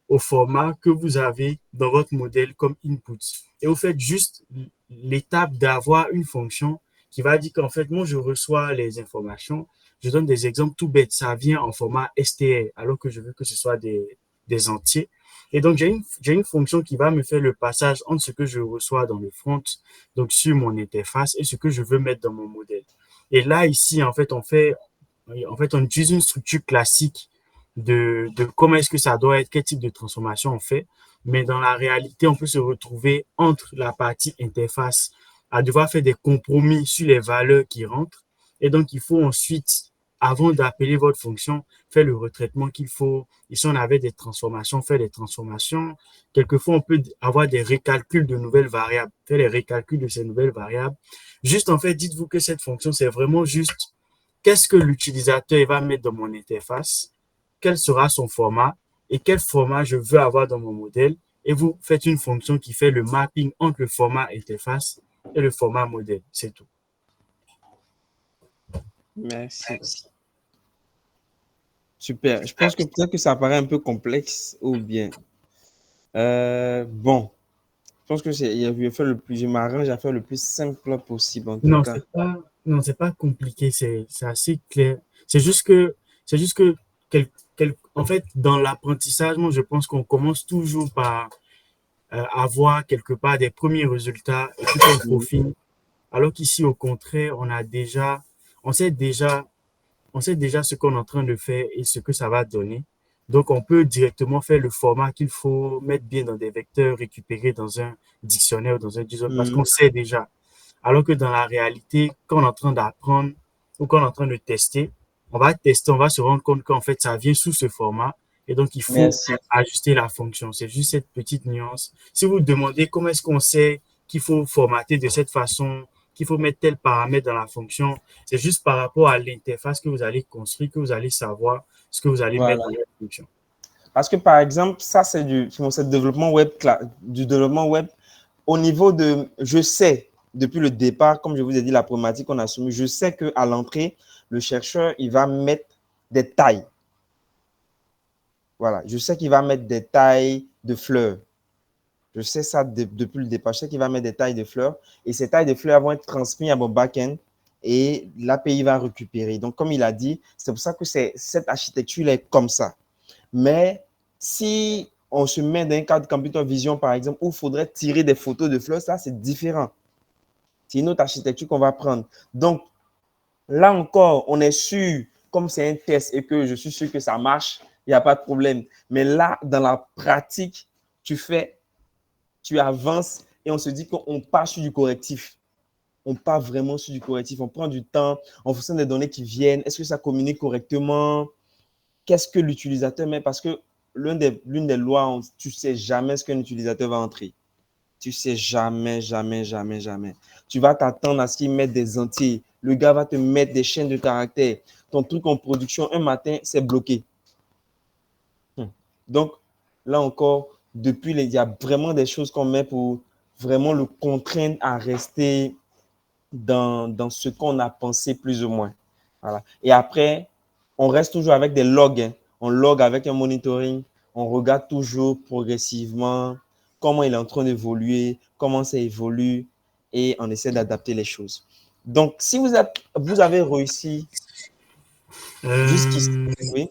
au format que vous avez dans votre modèle comme input. Et vous faites juste l'étape d'avoir une fonction qui va dire qu'en fait, moi, je reçois les informations. Je donne des exemples tout bêtes. Ça vient en format str, alors que je veux que ce soit des entiers. Et donc, j'ai une fonction qui va me faire le passage entre ce que je reçois dans le front, donc sur mon interface, et ce que je veux mettre dans mon modèle. Et là, ici, en fait, on utilise une structure classique de comment est-ce que ça doit être, quel type de transformation on fait. Mais dans la réalité, on peut se retrouver entre la partie interface à devoir faire des compromis sur les valeurs qui rentrent. Et donc, il faut ensuite, avant d'appeler votre fonction, faire le retraitement qu'il faut. Ici, on avait des transformations, faire des transformations. Quelquefois, on peut avoir des récalculs de nouvelles variables, faire les récalculs de ces nouvelles variables. Juste, en fait, dites-vous que cette fonction, c'est vraiment juste qu'est-ce que l'utilisateur va mettre dans mon interface, quel sera son format et quel format je veux avoir dans mon modèle. Et vous faites une fonction qui fait le mapping entre le format interface et le format modèle. C'est tout. Merci. Super. Je pense que peut-être que ça paraît un peu complexe ou bien. Bon, je pense que je m'arrange à faire le plus simple possible en tout Non, cas. c'est pas compliqué, c'est assez clair. C'est juste que, en fait, dans l'apprentissage, moi, je pense qu'on commence toujours par avoir quelque part des premiers résultats et puis on peaufine. Alors qu'ici, au contraire, on sait déjà, on sait déjà ce qu'on est en train de faire et ce que ça va donner. Donc, on peut directement faire le format qu'il faut mettre bien dans des vecteurs récupérés dans un dictionnaire ou dans un JSON parce qu'on sait déjà. Alors que dans la réalité, quand on est en train d'apprendre ou quand on est en train de tester, on va se rendre compte qu'en fait, ça vient sous ce format et donc il faut Merci. ajuster la fonction. C'est juste cette petite nuance. Si vous demandez comment est-ce qu'on sait qu'il faut formater de cette façon, qu'il faut mettre tel paramètre dans la fonction, c'est juste par rapport à l'interface que vous allez construire, que vous allez savoir ce que vous allez mettre Voilà. dans la fonction. Parce que par exemple, ça c'est du développement web au niveau de, je sais depuis le départ, comme je vous ai dit, la problématique qu'on a soumise, je sais qu'à l'entrée, le chercheur, il va mettre des tailles. Voilà, je sais qu'il va mettre des tailles de fleurs. Je sais ça depuis le départ. Je sais qu'il va mettre des tailles de fleurs et ces tailles de fleurs vont être transmises à mon back-end et l'API va récupérer. Donc, comme il a dit, c'est pour ça que cette architecture est comme ça. Mais si on se met dans un cadre computer vision, par exemple, où il faudrait tirer des photos de fleurs, ça, c'est différent. C'est une autre architecture qu'on va prendre. Donc, là encore, on est sûr, comme c'est un test et que je suis sûr que ça marche, il n'y a pas de problème. Mais là, dans la pratique, tu avances et on se dit qu'on part sur du correctif. On part vraiment sur du correctif. On prend du temps en fonction des données qui viennent. Est-ce que ça communique correctement? Qu'est-ce que l'utilisateur met? Parce que l'une des lois, tu ne sais jamais ce qu'un utilisateur va entrer. tu sais jamais, jamais, jamais, jamais. Tu vas t'attendre à ce qu'il mette des entiers. Le gars va te mettre des chaînes de caractères. Ton truc en production, un matin, c'est bloqué. Donc, là encore, il y a vraiment des choses qu'on met pour vraiment le contraindre à rester dans ce qu'on a pensé plus ou moins. Voilà. Et après, on reste toujours avec des logs. Hein. On log avec un monitoring. On regarde toujours progressivement comment il est en train d'évoluer, comment ça évolue et on essaie d'adapter les choses. Donc, si vous avez réussi jusqu'ici, Euh, oui.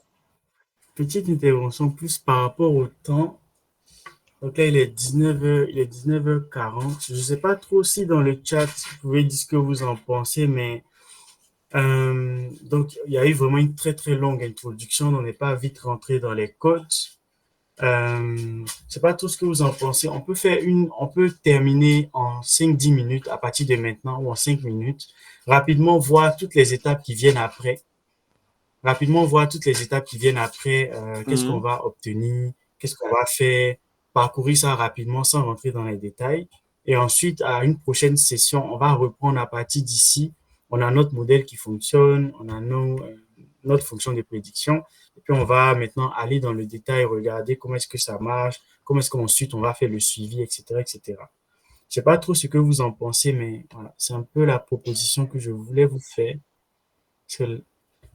Petite intervention plus par rapport au temps. Donc là, il est 19h, il est 19h40. Je ne sais pas trop si dans le chat, vous pouvez dire ce que vous en pensez, mais donc il y a eu vraiment une très très longue introduction. On n'est pas vite rentré dans les codes. Je ne sais pas tout ce que vous en pensez. On peut terminer en 5-10 minutes à partir de maintenant ou en 5 minutes. Rapidement voir toutes les étapes qui viennent après. Rapidement voir toutes les étapes qui viennent après. Qu'est-ce qu'on Mhm. va obtenir, qu'est-ce qu'on va faire, parcourir ça rapidement sans rentrer dans les détails. Et ensuite, à une prochaine session, on va reprendre à partir d'ici. On a notre modèle qui fonctionne, on a notre fonction de prédiction. Et puis, on va maintenant aller dans le détail, regarder comment est-ce que ça marche, comment est-ce qu'ensuite on va faire le suivi, etc., etc. Je sais pas trop ce que vous en pensez, mais voilà, c'est un peu la proposition que je voulais vous faire. Parce que,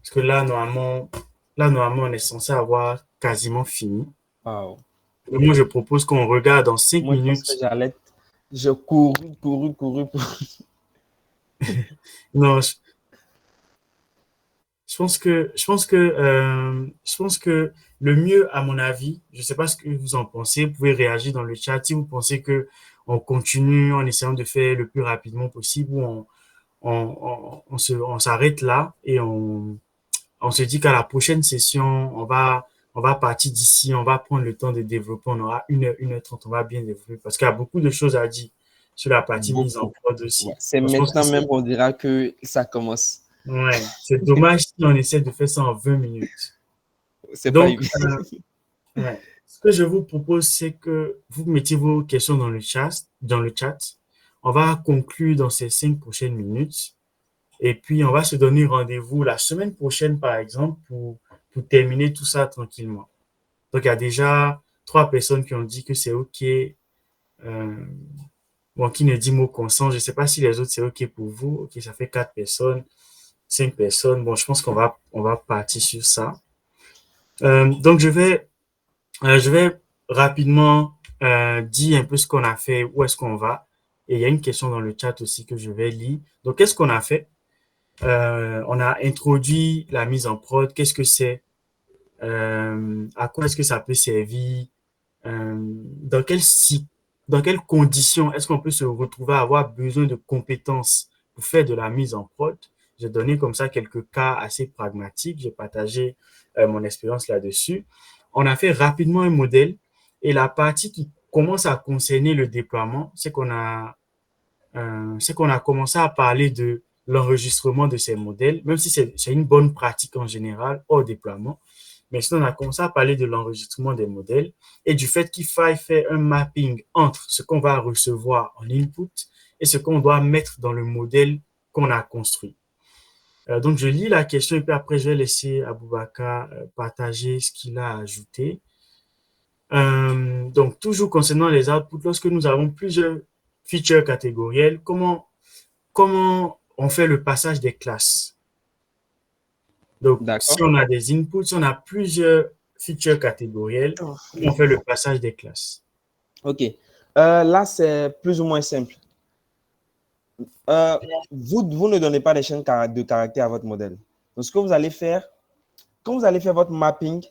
parce que là, normalement, on est censé avoir quasiment fini. Wow. Et moi, je propose qu'on regarde en cinq Moi, je pense que minutes. j'ai couru. Non, je pense que le mieux, à mon avis, je ne sais pas ce que vous en pensez, vous pouvez réagir dans le chat si vous pensez que on continue en essayant de faire le plus rapidement possible ou on s'arrête là et on se dit qu'à la prochaine session, on va partir d'ici, on va prendre le temps de développer, on aura 1h30, on va bien développer parce qu'il y a beaucoup de choses à dire sur la partie mise en Beaucoup. prod Ouais. aussi. C'est Donc, je pense que maintenant même qu'on dira que ça commence. c'est dommage si on essaie de faire ça en 20 minutes. C'est pas Donc, évident. ouais. Ce que je vous propose, c'est que vous mettiez vos questions dans le chat. On va conclure dans ces 5 prochaines minutes. Et puis, on va se donner rendez-vous la semaine prochaine, par exemple, pour terminer tout ça tranquillement. Donc, il y a déjà 3 personnes qui ont dit que c'est OK. Bon, qui ne dit mot consent. Je ne sais pas si les autres, c'est OK pour vous. OK, ça fait 4 personnes, 5 personnes. Bon, je pense qu'on va partir sur ça. Donc, je vais rapidement dire un peu ce qu'on a fait, où est-ce qu'on va. Et il y a une question dans le chat aussi que je vais lire. Donc, qu'est-ce qu'on a fait? On a introduit la mise en prod. Qu'est-ce que c'est? À quoi est-ce que ça peut servir? Dans dans quelles conditions est-ce qu'on peut se retrouver à avoir besoin de compétences pour faire de la mise en prod? J'ai donné comme ça quelques cas assez pragmatiques. J'ai partagé mon expérience là-dessus. On a fait rapidement un modèle et la partie qui commence à concerner le déploiement, c'est qu'on a commencé à parler de l'enregistrement de ces modèles, même si c'est une bonne pratique en général au déploiement. Mais sinon, on a commencé à parler de l'enregistrement des modèles et du fait qu'il faille faire un mapping entre ce qu'on va recevoir en input et ce qu'on doit mettre dans le modèle qu'on a construit. Donc, je lis la question et puis après, je vais laisser Aboubakar partager ce qu'il a ajouté. Donc, toujours concernant les outputs, lorsque nous avons plusieurs features catégorielles, comment on fait le passage des classes? Donc, si D'accord. on a des inputs, si on a plusieurs features catégorielles, comment on fait le passage des classes? OK. Là, c'est plus ou moins simple. Vous ne donnez pas des chaînes de caractères à votre modèle. Donc, ce que vous allez faire, quand vous allez faire votre mapping,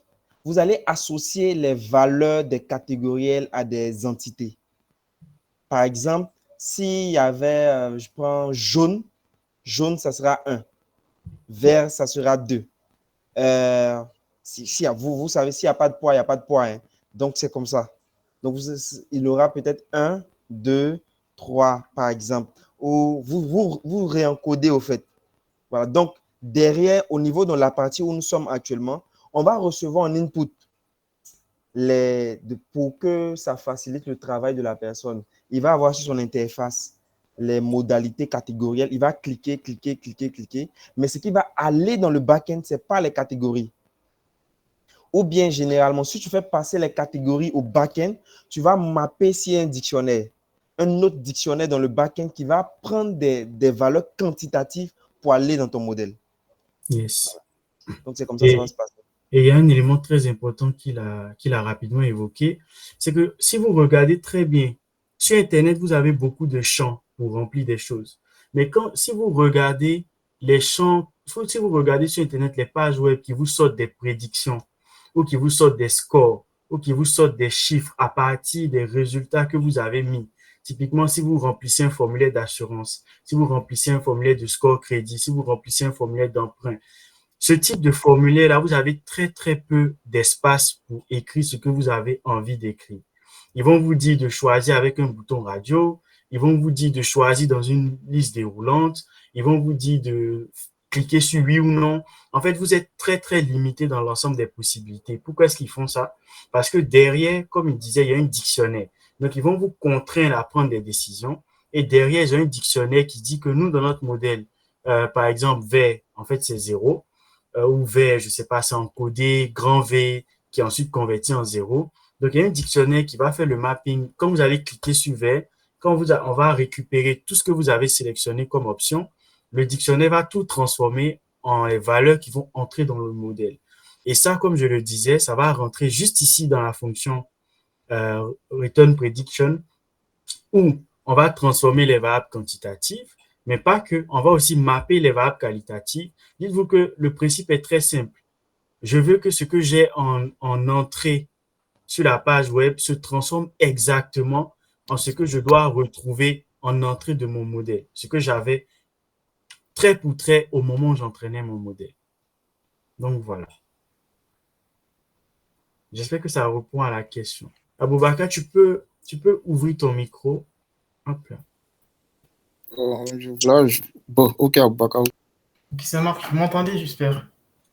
vous allez associer les valeurs des catégoriels à des entités. Par exemple, s'il y avait, je prends jaune, ça sera 1. Vert, ça sera 2. Vous savez, s'il n'y a pas de poids, il n'y a pas de poids. Hein. Donc, c'est comme ça. Donc, il aura peut-être 1, 2, 3, par exemple. Ou vous réencodez au fait. Voilà. Donc, derrière, au niveau de la partie où nous sommes actuellement, on va recevoir un input pour que ça facilite le travail de la personne. il va avoir sur son interface les modalités catégorielles. Il va cliquer, cliquer, cliquer, cliquer. Mais ce qui va aller dans le back-end, ce n'est pas les catégories. Ou bien, généralement, si tu fais passer les catégories au back-end, tu vas mapper sur un dictionnaire, un autre dictionnaire dans le back-end qui va prendre des valeurs quantitatives pour aller dans ton modèle. Yes. Donc, c'est comme ça que ça va se passer. Et il y a un élément très important qu'il a rapidement évoqué, c'est que si vous regardez très bien, sur Internet, vous avez beaucoup de champs pour remplir des choses. Mais si vous regardez les champs, si vous regardez sur Internet les pages web qui vous sortent des prédictions, ou qui vous sortent des scores, ou qui vous sortent des chiffres à partir des résultats que vous avez mis. Typiquement, si vous remplissez un formulaire d'assurance, si vous remplissez un formulaire de score crédit, si vous remplissez un formulaire d'emprunt, ce type de formulaire-là, vous avez très, très peu d'espace pour écrire ce que vous avez envie d'écrire. Ils vont vous dire de choisir avec un bouton radio, ils vont vous dire de choisir dans une liste déroulante, ils vont vous dire de cliquer sur oui ou non. En fait, vous êtes très, très limité dans l'ensemble des possibilités. Pourquoi est-ce qu'ils font ça? Parce que derrière, comme il disait, il y a un dictionnaire. Donc, ils vont vous contraindre à prendre des décisions. Et derrière, il y a un dictionnaire qui dit que nous, dans notre modèle, par exemple, V, en fait, c'est 0. Ou V, je ne sais pas, c'est encodé, grand V, qui est ensuite converti en 0. Donc, il y a un dictionnaire qui va faire le mapping. Quand vous allez cliquer sur V, on va récupérer tout ce que vous avez sélectionné comme option. Le dictionnaire va tout transformer en les valeurs qui vont entrer dans le modèle. Et ça, comme je le disais, ça va rentrer juste ici dans la fonction Return Prediction, où on va transformer les variables quantitatives, mais pas que, on va aussi mapper les variables qualitatives. Dites-vous que le principe est très simple. Je veux que ce que j'ai en entrée sur la page web se transforme exactement en ce que je dois retrouver en entrée de mon modèle, ce que j'avais trait pour trait au moment où j'entraînais mon modèle. Donc voilà. J'espère que ça répond à la question. Aboubaka, tu peux ouvrir ton micro. Hop là. Bon, ok, Aboubaka. Ok, ça marche. Vous m'entendez, j'espère?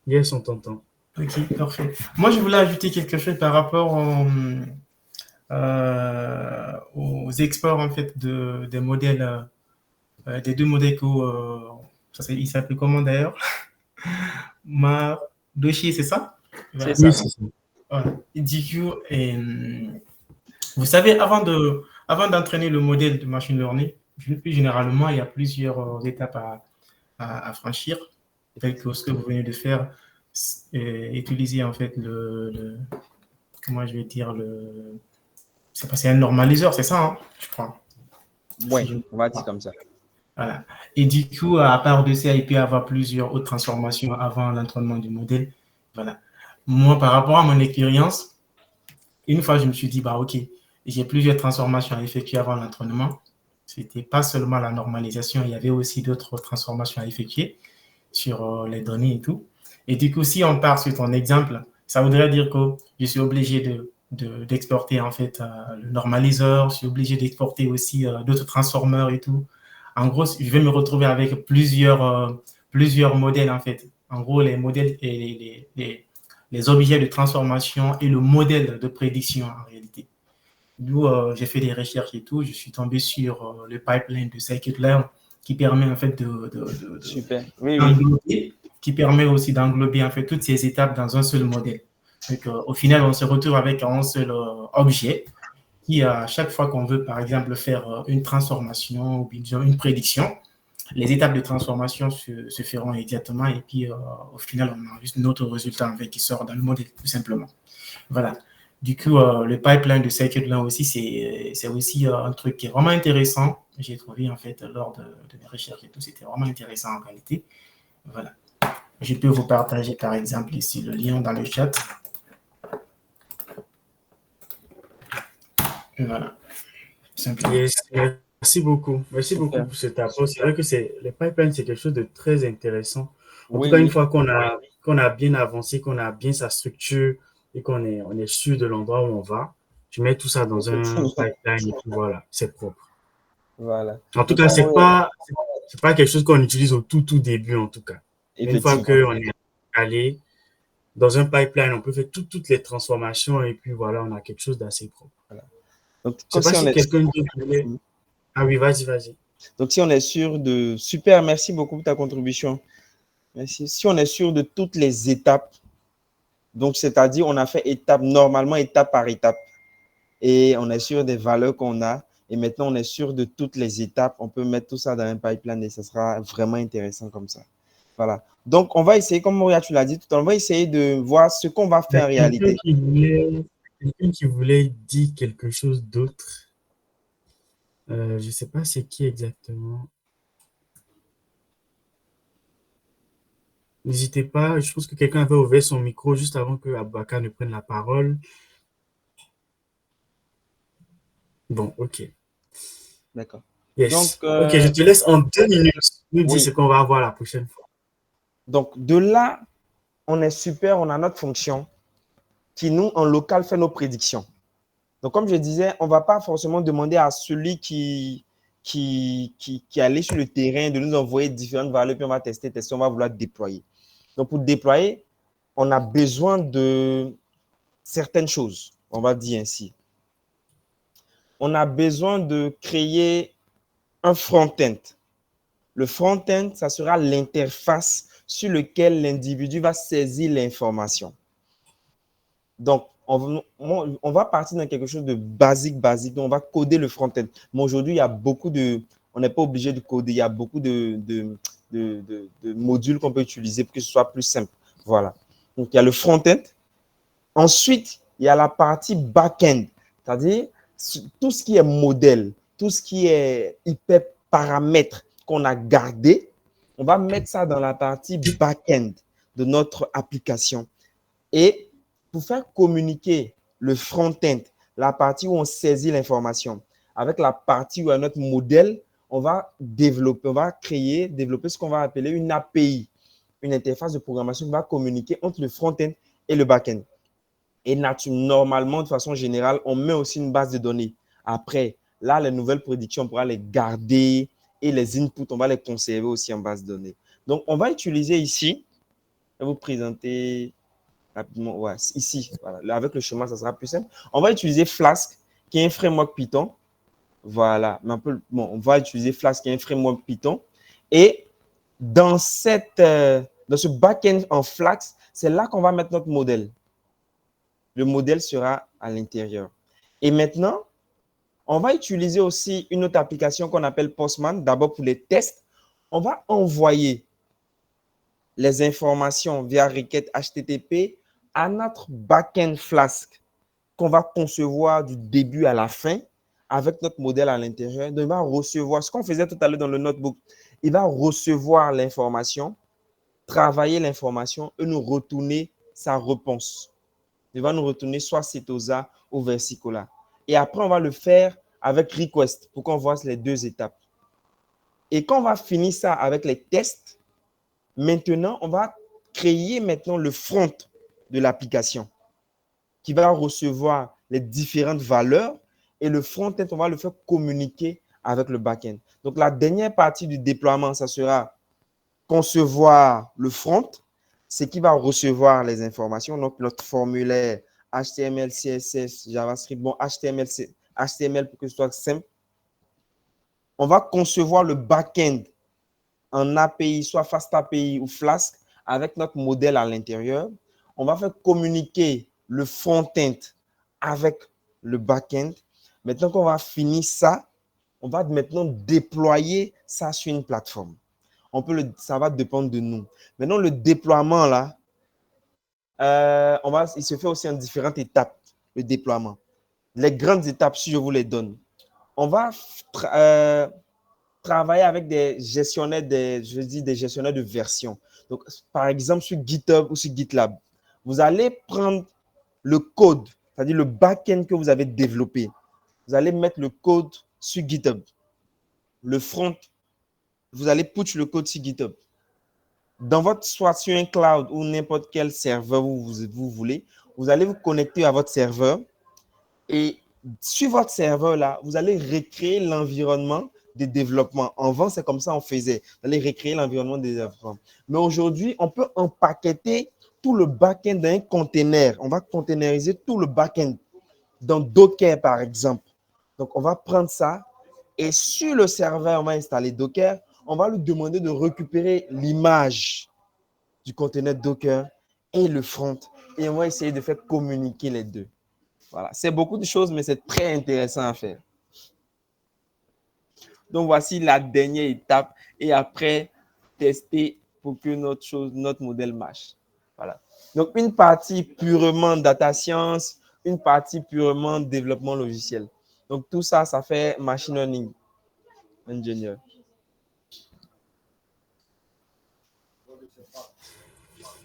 Yes, on t'entend. Ok, parfait. Moi, je voulais ajouter quelque chose par rapport aux exports en fait des modèles, des deux modèles il s'appelle comment d'ailleurs? Mardochi, c'est ça? Voilà. C'est Oui, ça. c'est ça. Voilà. Et du coup, vous savez, avant d'entraîner le modèle de machine learning, plus généralement, il y a plusieurs étapes à franchir, telles que ce que vous venez de faire, utiliser en fait comment je vais dire, c'est un normaliseur, c'est ça, hein, je crois. Oui, Si on va dire comme ça. Voilà. Et du coup, à part de ça, il peut y avoir plusieurs autres transformations avant l'entraînement du modèle. Voilà. Moi, par rapport à mon expérience, une fois, je me suis dit, bah, OK, j'ai plusieurs transformations à effectuer avant l'entraînement. C'était pas seulement la normalisation, il y avait aussi d'autres transformations à effectuer sur les données et tout. Et du coup, si on part sur ton exemple, ça voudrait dire que je suis obligé d'exporter en fait le normaliseur, je suis obligé d'exporter aussi d'autres transformeurs et tout. En gros, je vais me retrouver avec plusieurs modèles en fait. En gros, les modèles et les objets de transformation et le modèle de prédiction en réalité. D'où j'ai fait des recherches et tout, je suis tombé sur le pipeline de scikit-learn qui permet en fait Super. Oui. qui permet aussi d'englober en fait toutes ces étapes dans un seul modèle. Donc, au final, on se retrouve avec un seul objet qui, à chaque fois qu'on veut, par exemple, faire une transformation ou une prédiction, les étapes de transformation se feront exactement et puis au final, on a juste notre résultat en fait, qui sort dans le modèle, tout simplement. Voilà. Du coup, le pipeline de scikit-learn aussi, c'est aussi un truc qui est vraiment intéressant. J'ai trouvé en fait lors de mes recherches et tout, c'était vraiment intéressant en réalité. Voilà. Je peux vous partager par exemple ici le lien dans le chat. Voilà. Simplement. Yes, merci beaucoup. Merci beaucoup pour cet apport. C'est vrai que les pipelines, c'est quelque chose de très intéressant. En tout cas, une fois qu'on a bien avancé, qu'on a bien sa structure et on est sûr de l'endroit où on va, tu mets tout ça dans un pipeline et puis voilà, c'est propre. Voilà. En tout cas, c'est pas quelque chose qu'on utilise au tout début, en tout cas. Une fois qu'on est allé dans un pipeline, on peut faire toutes les transformations et puis voilà, on a quelque chose d'assez propre. Voilà. Donc, Je sais pas si on si est... quelqu'un d'autre voulait. Ah oui, vas-y, vas-y. Donc, si on est sûr de... Super, merci beaucoup pour ta contribution. Merci. Si on est sûr de toutes les étapes, donc c'est-à-dire on a fait normalement étape par étape, et on est sûr des valeurs qu'on a, et maintenant on est sûr de toutes les étapes, on peut mettre tout ça dans un pipeline et ça sera vraiment intéressant comme ça. Voilà. Donc, on va essayer, comme Moria, tu l'as dit tout à l'heure, on va essayer de voir ce qu'on va Il y faire a en réalité. quelqu'un qui voulait dire quelque chose d'autre. Je ne sais pas c'est qui exactement. N'hésitez pas, je pense que quelqu'un avait ouvert son micro juste avant que Aboubacar ne prenne la parole. Bon, ok. D'accord. Donc, Yes. Ok, je te laisse en 2 minutes nous dire ce oui. qu'on va avoir la prochaine fois. Donc, de là, on est super, on a notre fonction qui, nous, en local, fait nos prédictions. Donc, comme je disais, on ne va pas forcément demander à celui qui allait sur le terrain de nous envoyer différentes valeurs, puis on va tester, on va vouloir déployer. Donc, pour déployer, on a besoin de certaines choses, on va dire ainsi. On a besoin de créer un front-end. Le front-end, ça sera l'interface sur laquelle l'individu va saisir l'information. Donc, on va partir dans quelque chose de basique. On va coder le front-end. Mais aujourd'hui, il y a beaucoup de... On n'est pas obligé de coder. Il y a beaucoup de modules qu'on peut utiliser pour que ce soit plus simple. Voilà. Donc, il y a le front-end. Ensuite, il y a la partie back-end. C'est-à-dire, tout ce qui est modèle, tout ce qui est hyper paramètres qu'on a gardé, on va mettre ça dans la partie back-end de notre application. Et pour faire communiquer le front-end, la partie où on saisit l'information, avec la partie où il y a notre modèle, on va développer ce qu'on va appeler une API, une interface de programmation qui va communiquer entre le front-end et le back-end. Et normalement, de façon générale, on met aussi une base de données. Après, là, les nouvelles prédictions, on pourra les garder et les inputs, on va les conserver aussi en base de données. Donc, on va utiliser ici, je vais vous présenter rapidement, ouais, ici, voilà. Là, avec le chemin, ça sera plus simple. On va utiliser Flask, qui est un framework Python. Voilà, on va utiliser Flask, qui est un framework Python. Et dans ce back-end en Flask, c'est là qu'on va mettre notre modèle. Le modèle sera à l'intérieur. Et maintenant, on va utiliser aussi une autre application qu'on appelle Postman, d'abord pour les tests. On va envoyer les informations via requête HTTP à notre back-end Flask qu'on va concevoir du début à la fin avec notre modèle à l'intérieur. Donc, il va recevoir ce qu'on faisait tout à l'heure dans le notebook. Il va recevoir l'information, travailler l'information et nous retourner sa réponse. Il va nous retourner soit Setosa ou Versicola. Et après, on va le faire avec Request pour qu'on voit les deux étapes. Et quand on va finir ça avec les tests, maintenant, on va créer maintenant le front de l'application qui va recevoir les différentes valeurs et le front-end, on va le faire communiquer avec le back-end. Donc, la dernière partie du déploiement, ça sera concevoir le front, c'est qui va recevoir les informations, donc notre formulaire HTML, CSS, JavaScript, bon, HTML pour que ce soit simple. On va concevoir le back-end en API, soit FastAPI ou Flask, avec notre modèle à l'intérieur. On va faire communiquer le front-end avec le back-end. Maintenant qu'on va finir ça, on va maintenant déployer ça sur une plateforme. Ça va dépendre de nous. Maintenant, le déploiement, là, il se fait aussi en différentes étapes, le déploiement. Les grandes étapes, si je vous les donne, on va travailler avec des gestionnaires, des gestionnaires de version. Donc, par exemple, sur GitHub ou sur GitLab, vous allez prendre le code, c'est-à-dire le back-end que vous avez développé. Vous allez mettre le code sur GitHub. Le front, vous allez push le code sur GitHub. Soit sur un cloud ou n'importe quel serveur vous voulez, vous allez vous connecter à votre serveur et sur votre serveur là, vous allez recréer l'environnement de développement. Avant, c'est comme ça on faisait. Vous allez recréer l'environnement de développement. Mais aujourd'hui, on peut empaqueter tout le back-end dans un container. On va containeriser tout le back-end dans Docker, par exemple. Donc, on va prendre ça et sur le serveur, on va installer Docker. On va lui demander de récupérer l'image du conteneur Docker et le front. Et on va essayer de faire communiquer les deux. Voilà, c'est beaucoup de choses, mais c'est très intéressant à faire. Donc, voici la dernière étape. Et après, tester pour que notre modèle marche. Voilà. Donc, une partie purement data science, une partie purement développement logiciel. Donc, tout ça, ça fait machine learning engineer.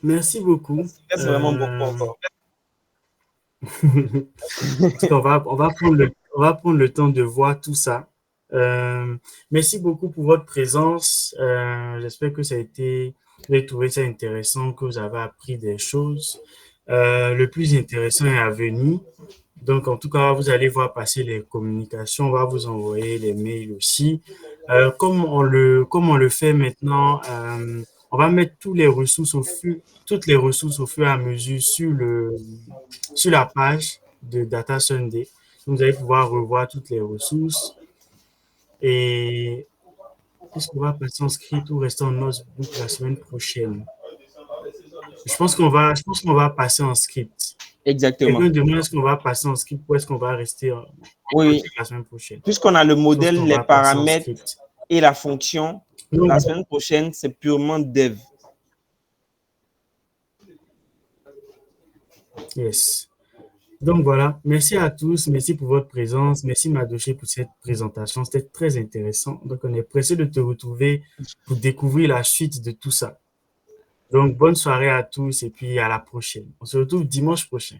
Merci beaucoup. C'est vraiment beaucoup encore. on va prendre le temps de voir tout ça. Merci beaucoup pour votre présence. J'espère que vous avez trouvé ça intéressant, que vous avez appris des choses. Le plus intéressant est à venir. Donc, en tout cas, vous allez voir passer les communications. On va vous envoyer les mails aussi. Comme on le fait maintenant, on va mettre toutes les ressources au fur et à mesure sur la page de Data Sunday. Vous allez pouvoir revoir toutes les ressources. Et est-ce qu'on va passer en script ou rester en notebook la semaine prochaine? Je pense qu'on va passer en script. Exactement. Quelqu'un demande est-ce qu'on va passer en script ou est-ce qu'on va rester oui. la semaine prochaine? Puisqu'on a le modèle, les paramètres et la fonction, la semaine prochaine, c'est purement dev. Yes. Donc voilà, merci à tous, merci pour votre présence, merci Madoché pour cette présentation, c'était très intéressant. Donc on est pressé de te retrouver pour découvrir la suite de tout ça. Donc bonne soirée à tous et puis à la prochaine. On se retrouve dimanche prochain.